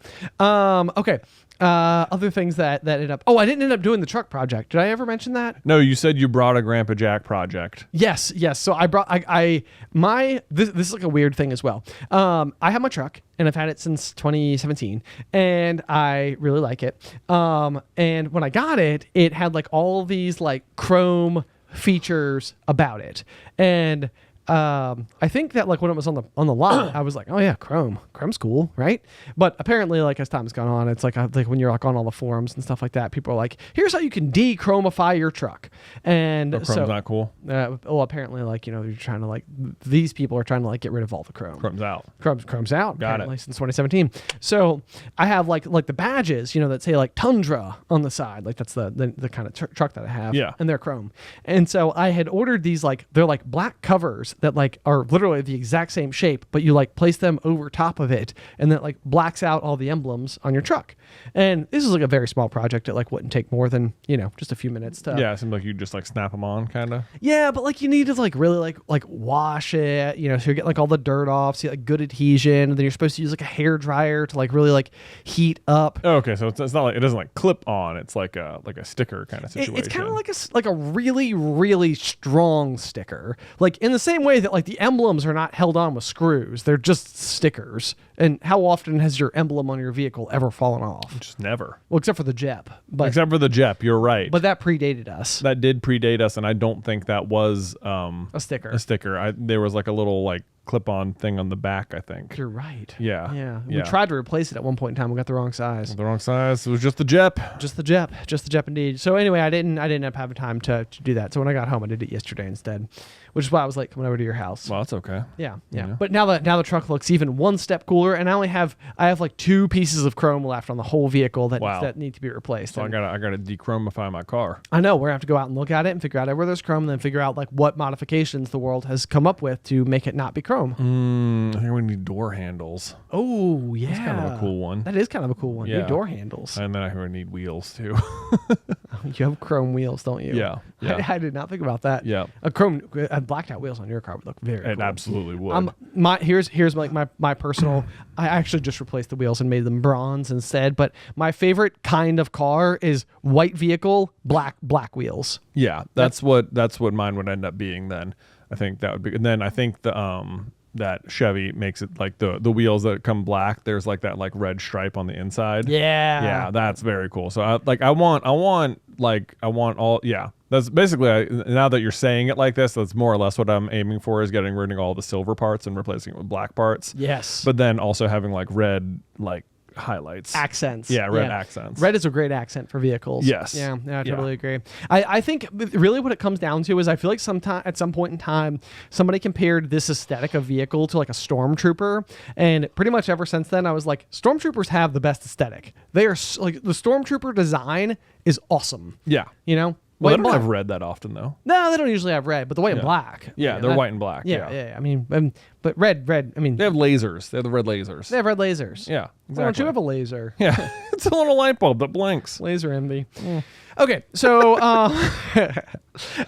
Okay. Other things that ended up. Oh, I didn't end up doing the truck project. Did I ever mention that? No, you said you brought a Grandpa Jack project. Yes. So I brought this is like a weird thing as well. I have my truck and I've had it since 2017 and I really like it. And when I got it, it had like all these like chrome features about it. And I think that like when it was on the lot, I was like, oh yeah, chrome's cool, right? But apparently, like as time's gone on, it's like when you're like on all the forums and stuff like that, people are like, here's how you can de-chromify your truck, and chrome's not cool. Well, apparently, like, you know, you're trying to like these people are trying to like get rid of all the chrome. Chrome's out. Chrome's out. Got it. Since 2017. So I have like the badges, you know, that say like Tundra on the side, like that's the kind of truck that I have. Yeah. And they're chrome, and so I had ordered these like they're like black covers that like are literally the exact same shape, but you like place them over top of it and that like blacks out all the emblems on your truck. And this is like a very small project. It like wouldn't take more than, you know, just a few minutes to. Yeah, it seems like you just like snap them on kind of. Yeah, but like you need to like really like wash it, you know, so you get like all the dirt off, so you get, like good adhesion, and then you're supposed to use like a hair dryer to like really like heat up. Oh, okay, so it's not like it doesn't like clip on. It's like a sticker kind of situation. It's kind of like a really really strong sticker, like in the same way that like the emblems are not held on with screws, they're just stickers. And how often has your emblem on your vehicle ever fallen off? Just never. Well, except for the JEP. Except for the JEP, you're right. But that predated us. That did predate us, and I don't think that was a sticker. A sticker. There was like a little like clip-on thing on the back, I think. You're right. Yeah. We tried to replace it at one point in time. We got the wrong size. The wrong size. It was just the JEP. Just the JEP indeed. So anyway, I didn't end up having time to do that. So when I got home, I did it yesterday instead, which is why I was late coming over to your house. Well, that's okay. Yeah. But now the truck looks even one step cooler, and I have like 2 pieces of chrome left on the whole vehicle that need to be replaced. So I gotta dechromify my car. I know we're gonna have to go out and look at it and figure out where there's chrome, and then figure out like what modifications the world has come up with to make it not be chrome. I think we need door handles. Oh yeah, that's kind of a cool one. That is kind of a cool one. Yeah. New door handles. And then I think we need wheels too. You have chrome wheels, don't you? Yeah. I did not think about that. Yeah. Blacked out wheels on your car would look very It cool. absolutely would. Here's like my personal. I actually just replaced the wheels and made them bronze instead. But my favorite kind of car is white vehicle, black wheels. Yeah, that's what mine would end up being then. I think that would be. And then I think that Chevy makes it like the wheels that come black. There's like that like red stripe on the inside. Yeah. That's very cool. So I want all. Yeah, that's basically now that you're saying it like this, that's more or less what I'm aiming for, is getting rid of all the silver parts and replacing it with black parts. Yes. But then also having like red like highlights, accents. Yeah, red accents. Red is a great accent for vehicles. Yes. Yeah, I totally agree. I think really what it comes down to is I feel like at some point in time somebody compared this aesthetic of vehicle to like a stormtrooper, and pretty much ever since then I was like, stormtroopers have the best aesthetic. They are like, the stormtrooper design is awesome. Yeah. You know. Well, White they and don't black. have red that often though. No, they don't usually have red, but the white and black. Yeah, they're white and black. Yeah. I mean, but red. I mean, they have lasers. They have the red lasers. they have red lasers. Yeah, exactly. Why don't you have a laser? Yeah, it's a little light bulb that blinks. Laser envy. Okay, so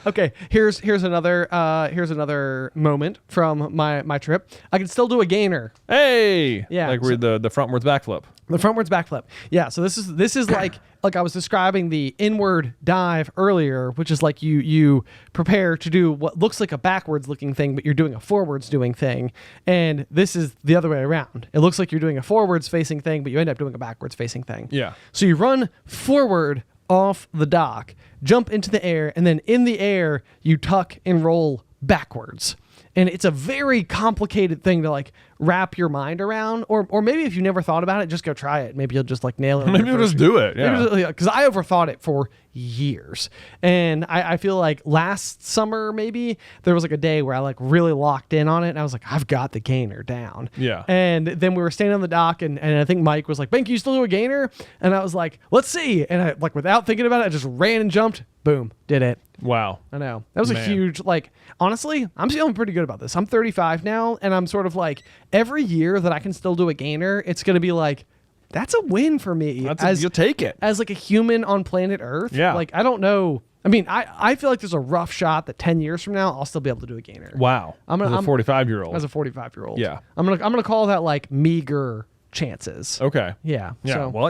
okay, here's another moment from my trip. I can still do a gainer. Hey, Yeah, like we're the frontwards backflip. The frontwards backflip. Yeah, so this is like I was describing the inward dive earlier, which is like you prepare to do what looks like a backwards looking thing, but you're doing a forwards doing thing. And this is the other way around. It looks like you're doing a forwards facing thing, but you end up doing a backwards facing thing. Yeah. So you run forward off the dock, jump into the air, and then in the air you tuck and roll backwards. And it's a very complicated thing to like wrap your mind around, or maybe if you never thought about it, just go try it. Maybe you'll just like nail it. Maybe you'll just do it. Yeah. Because I overthought it for years, and I feel like last summer maybe there was like a day where I like really locked in on it, and I was like, I've got the gainer down. Yeah. And then we were standing on the dock, and I think Mike was like, "Ben, can you still do a gainer?" And I was like, "Let's see." And I like without thinking about it, I just ran and jumped. Boom, did it. Wow. I know. That was a Man. huge, like, honestly, I'm feeling pretty good about this. I'm 35 now, and I'm sort of like, every year that I can still do a gainer, it's going to be like, that's a win for me. You'll take it. As like a human on planet Earth. Yeah. Like, I don't know. I mean, I feel like there's a rough shot that 10 years from now, I'll still be able to do a gainer. Wow. As a 45-year-old. As a 45-year-old. Yeah. I'm gonna call that like meager chances. Okay. Yeah. Yeah. So, Well,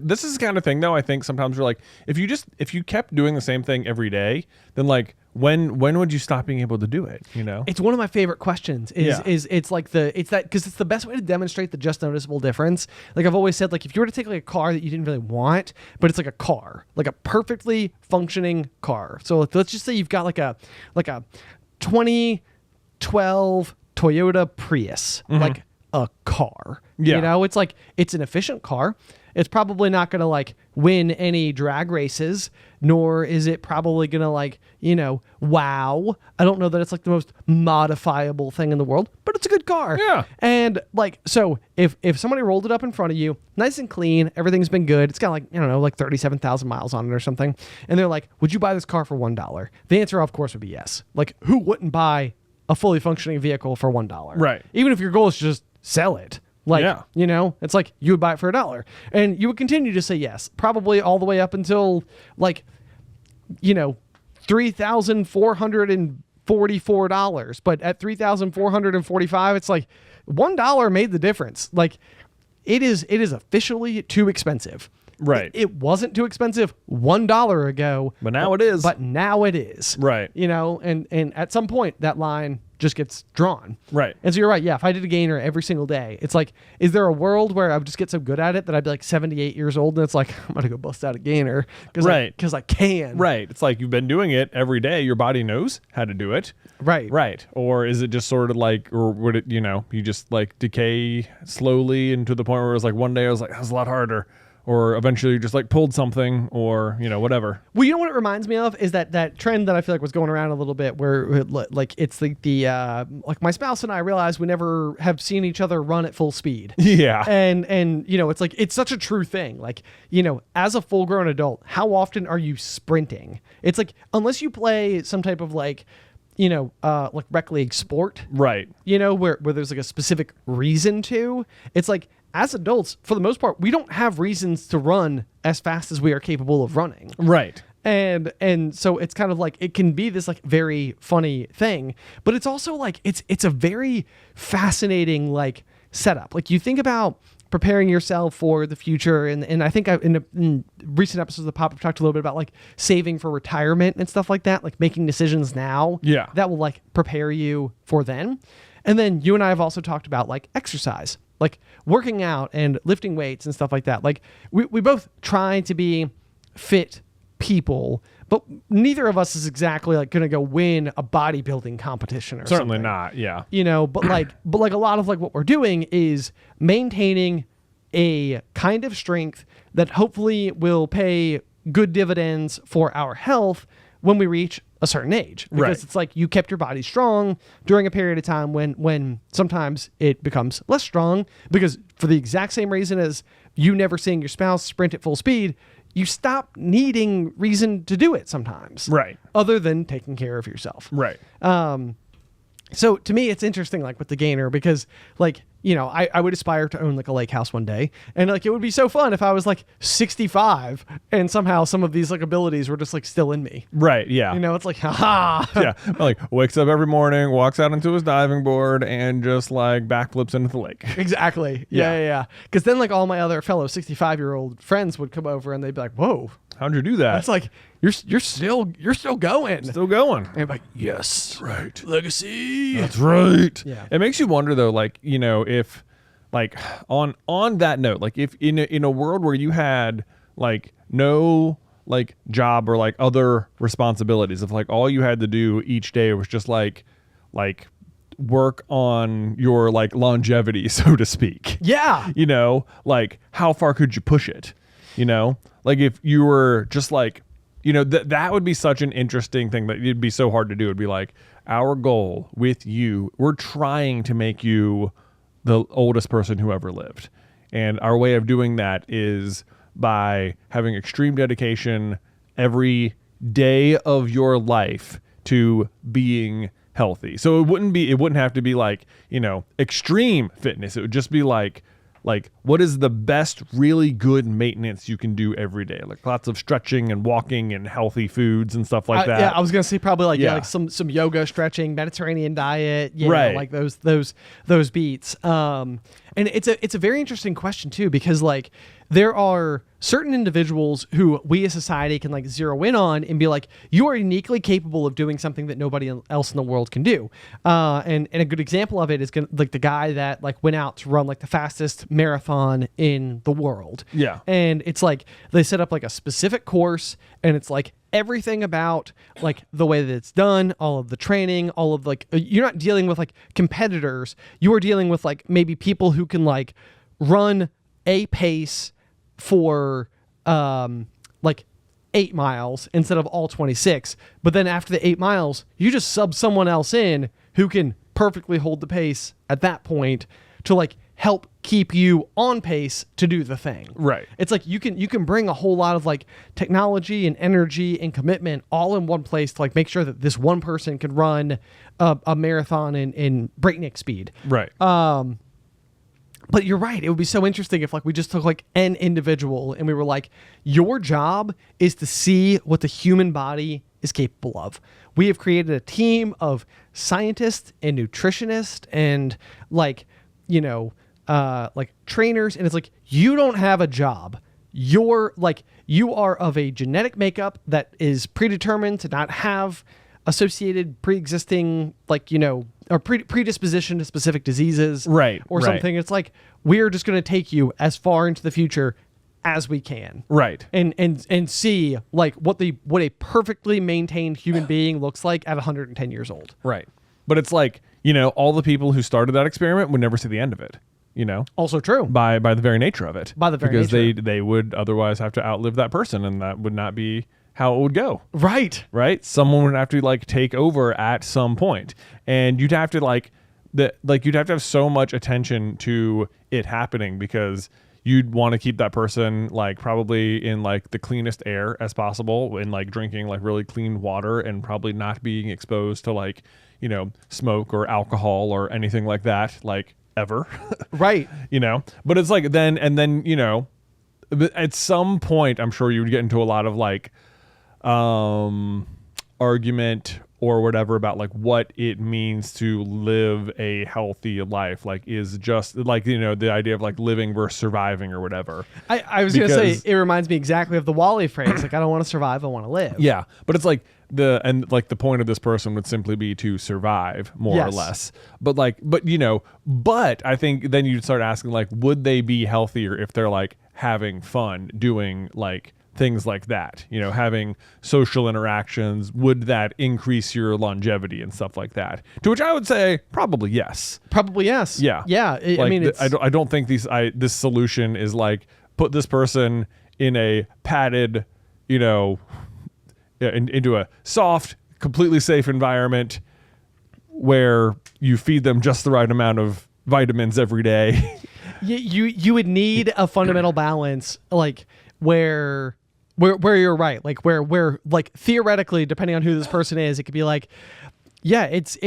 this is the kind of thing though. I think sometimes we're like, if you kept doing the same thing every day, then like when would you stop being able to do it? it's one of my favorite questions. It's because it's the best way to demonstrate the just noticeable difference. Like I've always said, like if you were to take like a car that you didn't really want, but it's like a car, like a perfectly functioning car. So let's just say you've got like a 2012 Toyota Prius, like a car. Yeah. It's like it's an efficient car. It's probably not going to like win any drag races, nor is it probably going to like, wow. I don't know that it's like the most modifiable thing in the world, but it's a good car. Yeah. And like, so if somebody rolled it up in front of you, nice and clean, everything's been good. It's got like, I don't know, like 37,000 miles on it or something. And they're like, would you buy this car for $1? The answer, of course, would be yes. Like who wouldn't buy a fully functioning vehicle for $1? Right. Even if your goal is to just sell it. Like, Yeah. It's like you would buy it for $1 and you would continue to say yes, probably all the way up until like, $3,444. But at $3,445, it's like $1 made the difference. Like it is officially too expensive. Right. It wasn't too expensive $1 ago. But now it is. But now it is. Right. And at some point that line just gets drawn. Right. And so you're right. Yeah. If I did a gainer every single day, it's like, is there a world where I would just get so good at it that I'd be like 78 years old and it's like, I'm going to go bust out a gainer because I can. Right. It's like you've been doing it every day. Your body knows how to do it. Right. Right. Or is it just sort of like, or would it, you just like decay slowly and to the point where it was like one day I was like, that was a lot harder. Or eventually you just like pulled something or, whatever. Well, what it reminds me of is that trend that I feel like was going around a little bit where like it's like like my spouse and I realized we never have seen each other run at full speed. Yeah. And it's like, it's such a true thing. Like, as a full grown adult, how often are you sprinting? It's like, unless you play some type of like rec league sport. Right. Where there's like a specific reason to, it's like, as adults, for the most part, we don't have reasons to run as fast as we are capable of running. Right. And so it's kind of like, it can be this like very funny thing, but it's also like, it's a very fascinating, like setup. Like you think about preparing yourself for the future. And I think in recent episodes of the Pop, I've talked a little bit about like saving for retirement and stuff like that, like making decisions now that will like prepare you for then. And then you and I have also talked about like exercise, like working out and lifting weights and stuff like that. Like we both try to be fit people, but neither of us is exactly like going to go win a bodybuilding competition or Certainly something. not. Yeah. You know, but like a lot of like what we're doing is maintaining a kind of strength that hopefully will pay good dividends for our health when we reach a certain age. Because it's like you kept your body strong during a period of time when sometimes it becomes less strong, because for the exact same reason as you never seeing your spouse sprint at full speed, you stop needing reason to do it sometimes. Right. Other than taking care of yourself. Right. So to me, it's interesting, like with the gainer, because like, you know, I would aspire to own like a lake house one day. And like, it would be so fun if I was like 65 and somehow some of these like abilities were just like still in me. Right. Yeah. You know, it's like, haha. Yeah. Like wakes up every morning, walks out into his diving board and just like backflips into the lake. Exactly. Yeah. Because then like all my other fellow 65-year-old friends would come over and they'd be like, whoa. How'd you do that? It's like, you're still going. Still going. And I'm like, yes. That's right. Legacy. That's right. Yeah. It makes you wonder though, like, you know, if like on that note, like if in a world where you had like no like job or like other responsibilities, if like all you had to do each day was just like work on your like longevity, so to speak. Yeah. You know, like how far could you push it? You know, like if you were just like, you know, that would be such an interesting thing that it'd be so hard to do. It'd be like, our goal with you, we're trying to make you the oldest person who ever lived. And our way of doing that is by having extreme dedication every day of your life to being healthy. So it wouldn't have to be like, you know, extreme fitness. It would just be like what is the best really good maintenance you can do every day? Like lots of stretching and walking and healthy foods and stuff like that. Yeah, I was gonna say probably like like some yoga, stretching, Mediterranean diet, right. like those beats. And it's a very interesting question too, because like there are certain individuals who we as society can like zero in on and be like, you are uniquely capable of doing something that nobody else in the world can do. And a good example of it is like the guy that like went out to run like the fastest marathon in the world. Yeah. And it's like they set up like a specific course, and it's like everything about like the way that it's done, all of the training, all of like, you're not dealing with like competitors. You are dealing with like maybe people who can like run a pace for like 8 miles instead of all 26. But then after the 8 miles, you just sub someone else in who can perfectly hold the pace at that point to like help keep you on pace to do the thing. Right. It's like you can bring a whole lot of like technology and energy and commitment all in one place to like make sure that this one person can run a marathon in breakneck speed. Right. But you're right. It would be so interesting if like we just took like an individual and we were like, your job is to see what the human body is capable of. We have created a team of scientists and nutritionists and like, you know, like trainers. And it's like, you don't have a job. You are of a genetic makeup that is predetermined to not have associated pre-existing, like, you know, or predisposition to specific diseases, right, or right. something. It's like, we're just going to take you as far into the future as we can, right, and see like what a perfectly maintained human being looks like at 110 years old. right. But it's like, you know, all the people who started that experiment would never see the end of it. You know, Also true. by the very nature of it. By the very because nature. they would otherwise have to outlive that person, and that would not be how it would go. Right. Right? Someone would have to like take over at some point, and you'd have to you'd have to have so much attention to it happening, because you'd want to keep that person like probably in like the cleanest air as possible, and like drinking like really clean water, and probably not being exposed to like, you know, smoke or alcohol or anything like that, like ever. Right. You know, but it's like then, you know, at some point, I'm sure you would get into a lot of like, argument or whatever about like what it means to live a healthy life, like is just like, you know, the idea of like living versus surviving or whatever. I was going to say, it reminds me exactly of the Wall-E phrase. Like, I don't want to survive, I want to live. Yeah. But it's like the point of this person would simply be to survive more or less. But I think then you'd start asking like, would they be healthier if they're like having fun doing like things like that, you know, having social interactions? Would that increase your longevity and stuff like that? To which I would say probably yes. Probably yes. Yeah. Yeah. I mean, I don't think this solution is like put this person in a padded, you know, into a soft, completely safe environment where you feed them just the right amount of vitamins every day. You would need a fundamental balance, like where you're right, like where like theoretically, depending on who this person is, it could be like, yeah, it's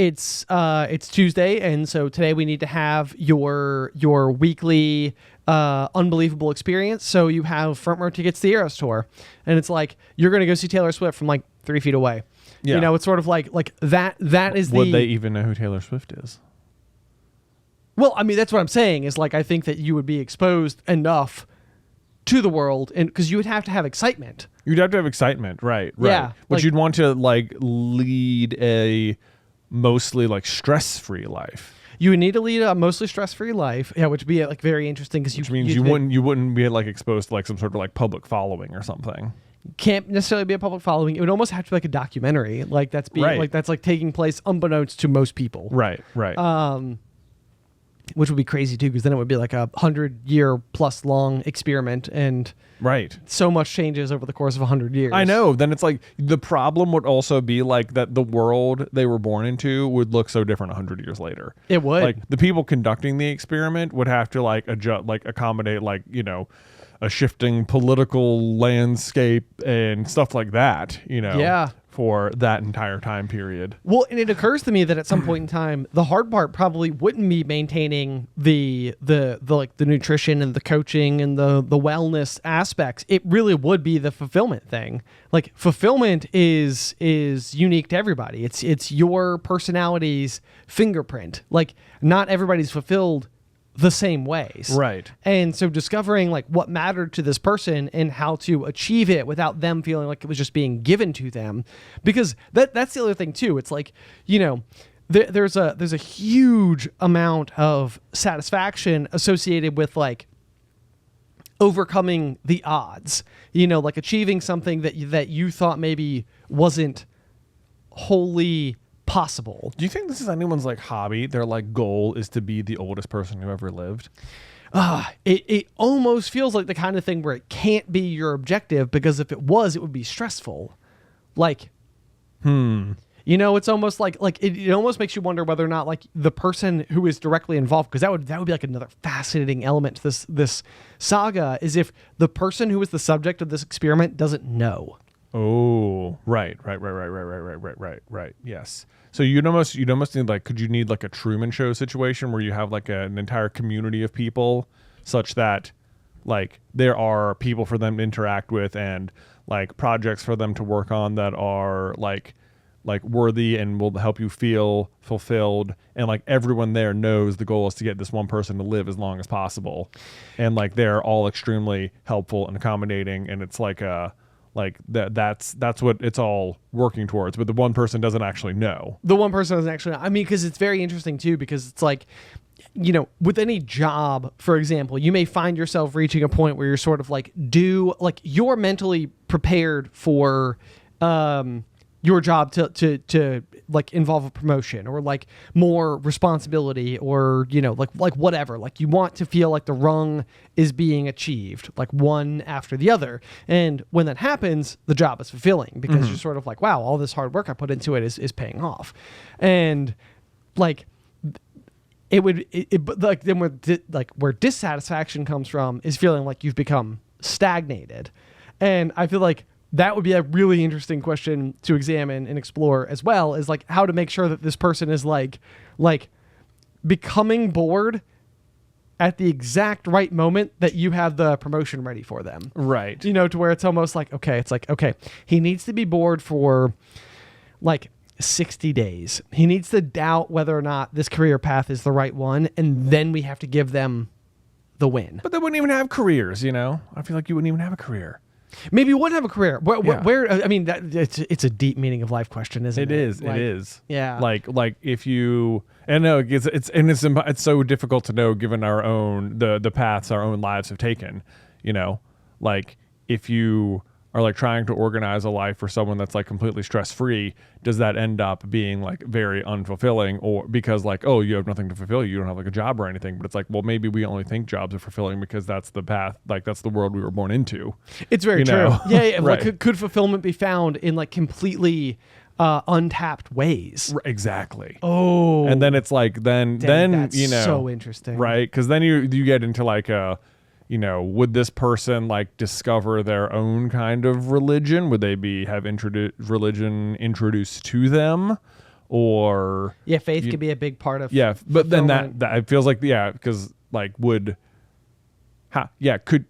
Tuesday, and so today we need to have your weekly unbelievable experience. So you have front row tickets to the Eras Tour, and it's like you're going to go see Taylor Swift from like 3 feet away. Yeah. You know, it's sort of like that. That is would they even know who Taylor Swift is? Well, I mean, that's what I'm saying is like I think that you would be exposed enough to the world, and because you would have to have excitement. You'd have to have excitement, right? Yeah, but like, you'd want to like lead a mostly like stress-free life. You would need to lead a mostly stress-free life, yeah, which would be like very interesting because which means you wouldn't be like exposed to like some sort of like public following or something. Can't necessarily be a public following. It would almost have to be like a documentary, like that's being like that's like taking place unbeknownst to most people. Right. Which would be crazy too, because then it would be like 100-year plus long experiment, and so much changes over the course of 100 years. I know. Then it's like the problem would also be like that the world they were born into would look so different 100 years later. It would. Like the people conducting the experiment would have to like adjust, like accommodate, like, you know, a shifting political landscape and stuff like that, you know, for that entire time period. Well, and it occurs to me that at some point in time, the hard part probably wouldn't be maintaining the like the nutrition and the coaching and the wellness aspects. It really would be the fulfillment thing. Like fulfillment is unique to everybody. It's your personality's fingerprint. Like not everybody's fulfilled the same ways. Right. And so discovering like what mattered to this person and how to achieve it without them feeling like it was just being given to them. Because that's the other thing too. It's like, you know, there's a huge amount of satisfaction associated with like overcoming the odds, you know, like achieving something that you thought maybe wasn't wholly possible. Do you think this is anyone's like hobby? Their like goal is to be the oldest person who ever lived? It almost feels like the kind of thing where it can't be your objective, because if it was, it would be stressful. Like, you know, it's almost like it almost makes you wonder whether or not like the person who is directly involved, because that would be like another fascinating element to this saga, is if the person who is the subject of this experiment doesn't know. Oh, right. Yes. So you'd almost need like, could you need like a Truman Show situation where you have like an entire community of people such that like there are people for them to interact with and like projects for them to work on that are like worthy and will help you feel fulfilled, and like everyone there knows the goal is to get this one person to live as long as possible, and like they're all extremely helpful and accommodating, and it's like that's what it's all working towards, but the one person doesn't actually know. The one person doesn't actually know. I mean, because it's very interesting too, because it's like, you know, with any job, for example, you may find yourself reaching a point where you're sort of like you're mentally prepared for your job to like involve a promotion or like more responsibility, or, you know, like whatever, like you want to feel like the rung is being achieved, like one after the other. And when that happens, the job is fulfilling, because you're sort of like, wow, all this hard work I put into it is paying off. And like but like then where dissatisfaction comes from is feeling like you've become stagnated. And I feel like that would be a really interesting question to examine and explore, as well as like how to make sure that this person is like becoming bored at the exact right moment that you have the promotion ready for them. Right. You know, to where it's almost like, okay, he needs to be bored for like 60 days. He needs to doubt whether or not this career path is the right one, and then we have to give them the win. But they wouldn't even have careers, you know? I feel like you wouldn't even have a career. Maybe you wouldn't have a career. Yeah. Where I mean, it's a deep meaning of life question, isn't it? It is. Like, it is. Yeah. Like if you, and no, it's so difficult to know given our own the paths our own lives have taken. You know, like if you are like trying to organize a life for someone that's like completely stress free, does that end up being like very unfulfilling, or because like, oh, you have nothing to fulfill, you don't have like a job or anything? But it's like, well, maybe we only think jobs are fulfilling because that's the path, like that's the world we were born into. It's very true. know? Yeah. Right. Like, could fulfillment be found in like completely untapped ways? Exactly. Oh, And then it's like then that's you know, so interesting, right? Because then you get into like a, you know, would this person like discover their own kind of religion? Would they have religion introduced to them, or Yeah, faith could be a big part of. yeah? But then fulfillment. that it feels like because like could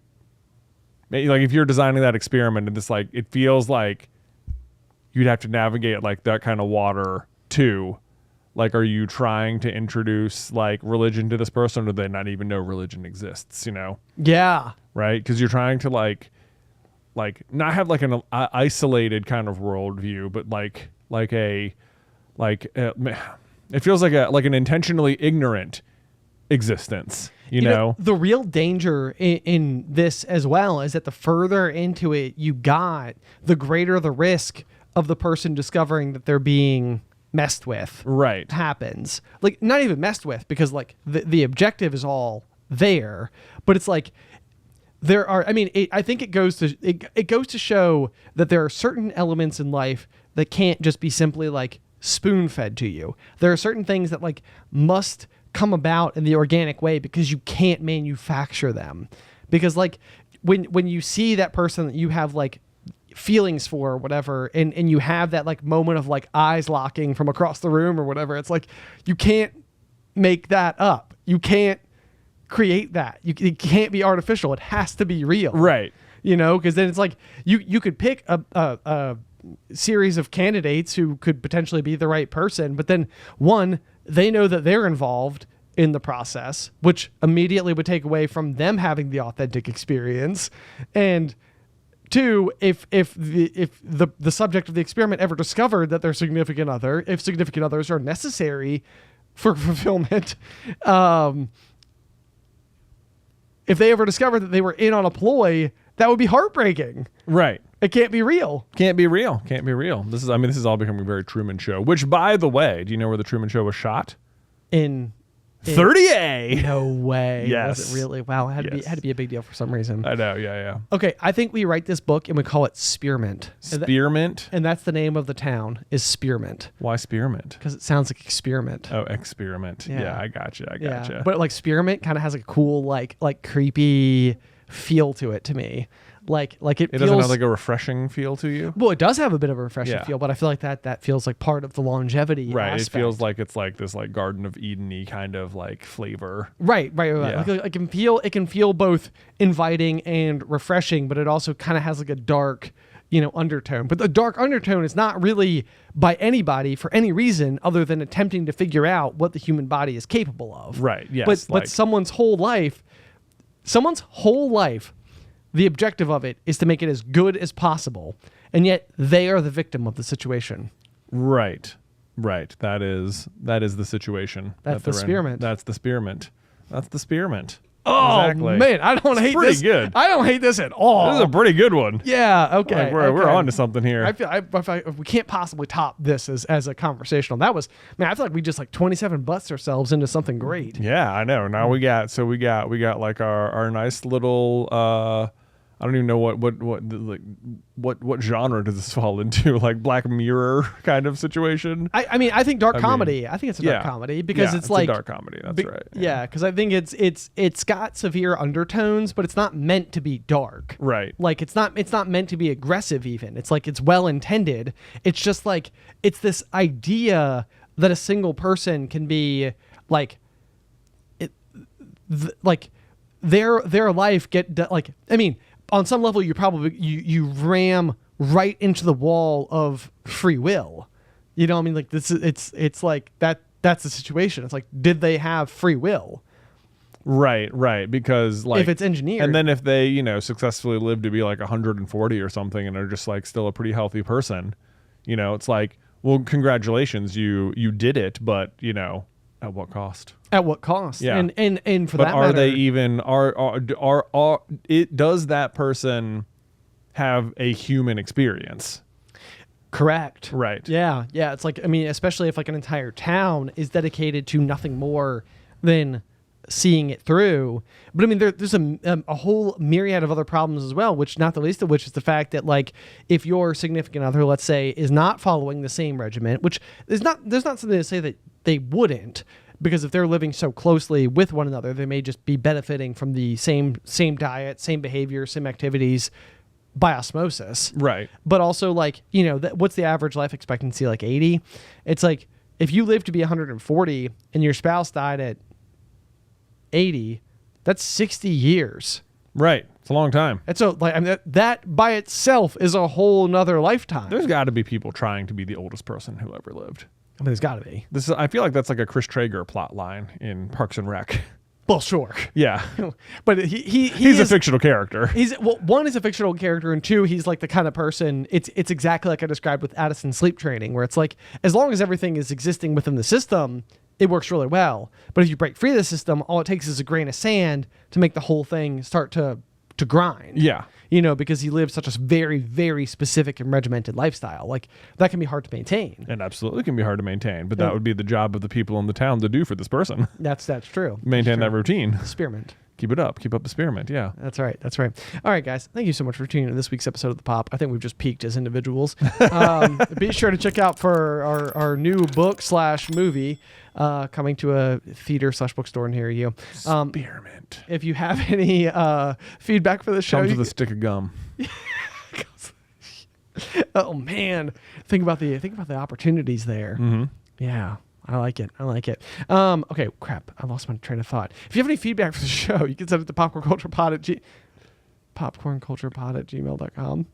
maybe like if you're designing that experiment and this like it feels like you'd have to navigate like that kind of water too. Like, are you trying to introduce like religion to this person, or do they not even know religion exists? You know, Yeah. right? Because you're trying to like not have like an isolated kind of worldview, but it feels like an intentionally ignorant existence. You know? The real danger in this as well is that the further into it you got, the greater the risk of the person discovering that they're being messed with Right. happens. Like, not even messed with, because like the objective is all there, but it's like there are, I mean, I think it goes to show that there are certain elements in life that can't just be simply like spoon fed to you. There are certain things that like must come about in the organic way because you can't manufacture them. Because like when you see that person that you have like feelings for or whatever, and you have that like moment of like eyes locking from across the room or whatever, it's like you can't make that up. You can't create that. It can't be artificial. It has to be real. Right. You know, because then it's like you could pick a series of candidates who could potentially be the right person, but then one, they know that they're involved in the process, which immediately would take away from them having the authentic experience. And two, if the subject of the experiment ever discovered that their significant other, if significant others are necessary for fulfillment, if they ever discovered that they were in on a ploy, that would be heartbreaking. Right. It can't be real. Can't be real. Can't be real. This is all becoming a very Truman Show. Which, by the way, do you know where the Truman Show was shot? In 30A. No way. Yes. Was it really? Wow. It had to be a big deal for some reason. I know. Yeah. Okay. I think we write this book and we call it Spearmint. Spearmint. And that's the name of the town, is Spearmint. Why Spearmint? Because it sounds like experiment. Oh, experiment. Yeah, I gotcha. Yeah. But like Spearmint kind of has a cool, like creepy feel to it to me. Like it feels, doesn't have like a refreshing feel to you. Well, it does have a bit of a refreshing Yeah. feel, but I feel like that feels like part of the longevity. Right. aspect. It feels like it's like this like Garden of Eden-y kind of like flavor. Right. Yeah. Like it can feel both inviting and refreshing, but it also kind of has like a dark, undertone. But the dark undertone is not really by anybody for any reason other than attempting to figure out what the human body is capable of. Right. Yes. But someone's whole life, the objective of it is to make it as good as possible, and yet they are the victim of the situation. Right. That is the situation. That's that the they're in. Spearmint. That's the Spearmint. Oh Exactly. man, I don't hate pretty this. good. I don't hate this at all. This is a pretty good one. Yeah. Okay. Like we're on to something here. I feel we can't possibly top this as a conversational. That was, man. I feel like we just like 27 butts ourselves into something great. Yeah, I know. Now we got like our nice little I don't even know what genre does this fall into? Like Black Mirror kind of situation. I mean, I think dark comedy. I think it's a dark comedy because it's like a dark comedy. That's right. Yeah, because I think it's got severe undertones, but it's not meant to be dark. Right. Like it's not meant to be aggressive even. It's like it's well intended. It's just like it's this idea that a single person can be like like their life like, I mean, on some level you probably you ram right into the wall of free will, You know, I mean, like this is it's like that. That's the situation. It's like, did they have free will? Right. Because like if it's engineered, and then if they, you know, successfully live to be like 140 or something and are just like still a pretty healthy person, you know, it's like, well, congratulations, you did it, but you know, at what cost? At what cost? Yeah. And for but that are matter, they even are it does that person have a human experience? correct? Right. Yeah. It's like, I mean, especially if like an entire town is dedicated to nothing more than seeing it through. But I mean, there's a whole myriad of other problems as well, which not the least of which is the fact that like if your significant other, let's say, is not following the same regimen, which there's not something to say that they wouldn't, because if they're living so closely with one another, they may just be benefiting from the same diet, same behavior, same activities by osmosis. Right. But also like, you know, what's the average life expectancy? Like 80. It's like if you live to be 140 and your spouse died at 80, that's 60 years. Right. It's a long time. And so like, I mean, that by itself is a whole nother lifetime. There's got to be people trying to be the oldest person who ever lived. I mean, there's got to be. I feel like that's like a Chris Traeger plot line in Parks and Rec. Well, sure. Yeah. But he's a fictional character. One is a fictional character, and two, he's like the kind of person. It's exactly like I described with Addison sleep training, where it's like as long as everything is existing within the system, it works really well. But if you break free of the system, all it takes is a grain of sand to make the whole thing start to grind. Yeah. You know, because he lives such a very, very specific and regimented lifestyle. Like that can be hard to maintain. And absolutely can be hard to maintain, but that would be the job of the people in the town to do for this person. That's true. Maintain that routine. Spearmint. Keep it up. Keep up the spearmint. Yeah. That's right. All right, guys. Thank you so much for tuning in to this week's episode of The Pop. I think we've just peaked as individuals. Be sure to check out for our new book / movie coming to a theater / bookstore near you. Spearmint. If you have any feedback for the show, Comes with a stick of gum. Oh man, think about the opportunities there. Mm-hmm. Yeah. I like it. Okay, crap. I lost my train of thought. If you have any feedback for the show, you can send it to popcornculturepod@gmail.com.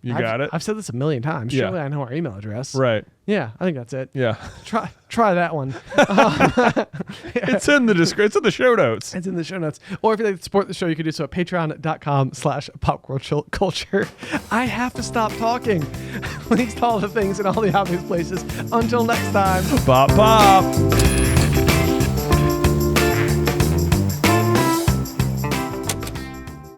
You got it? I've said this a million times. Yeah. Surely I know our email address. Right. Yeah, I think that's it. Yeah. Try that one. It's in the description. It's in the show notes. It's in the show notes. Or if you'd like to support the show, you can do so at patreon.com/popcornculture. I have to stop talking. Links to all the things in all the obvious places. Until next time. Pop, pop.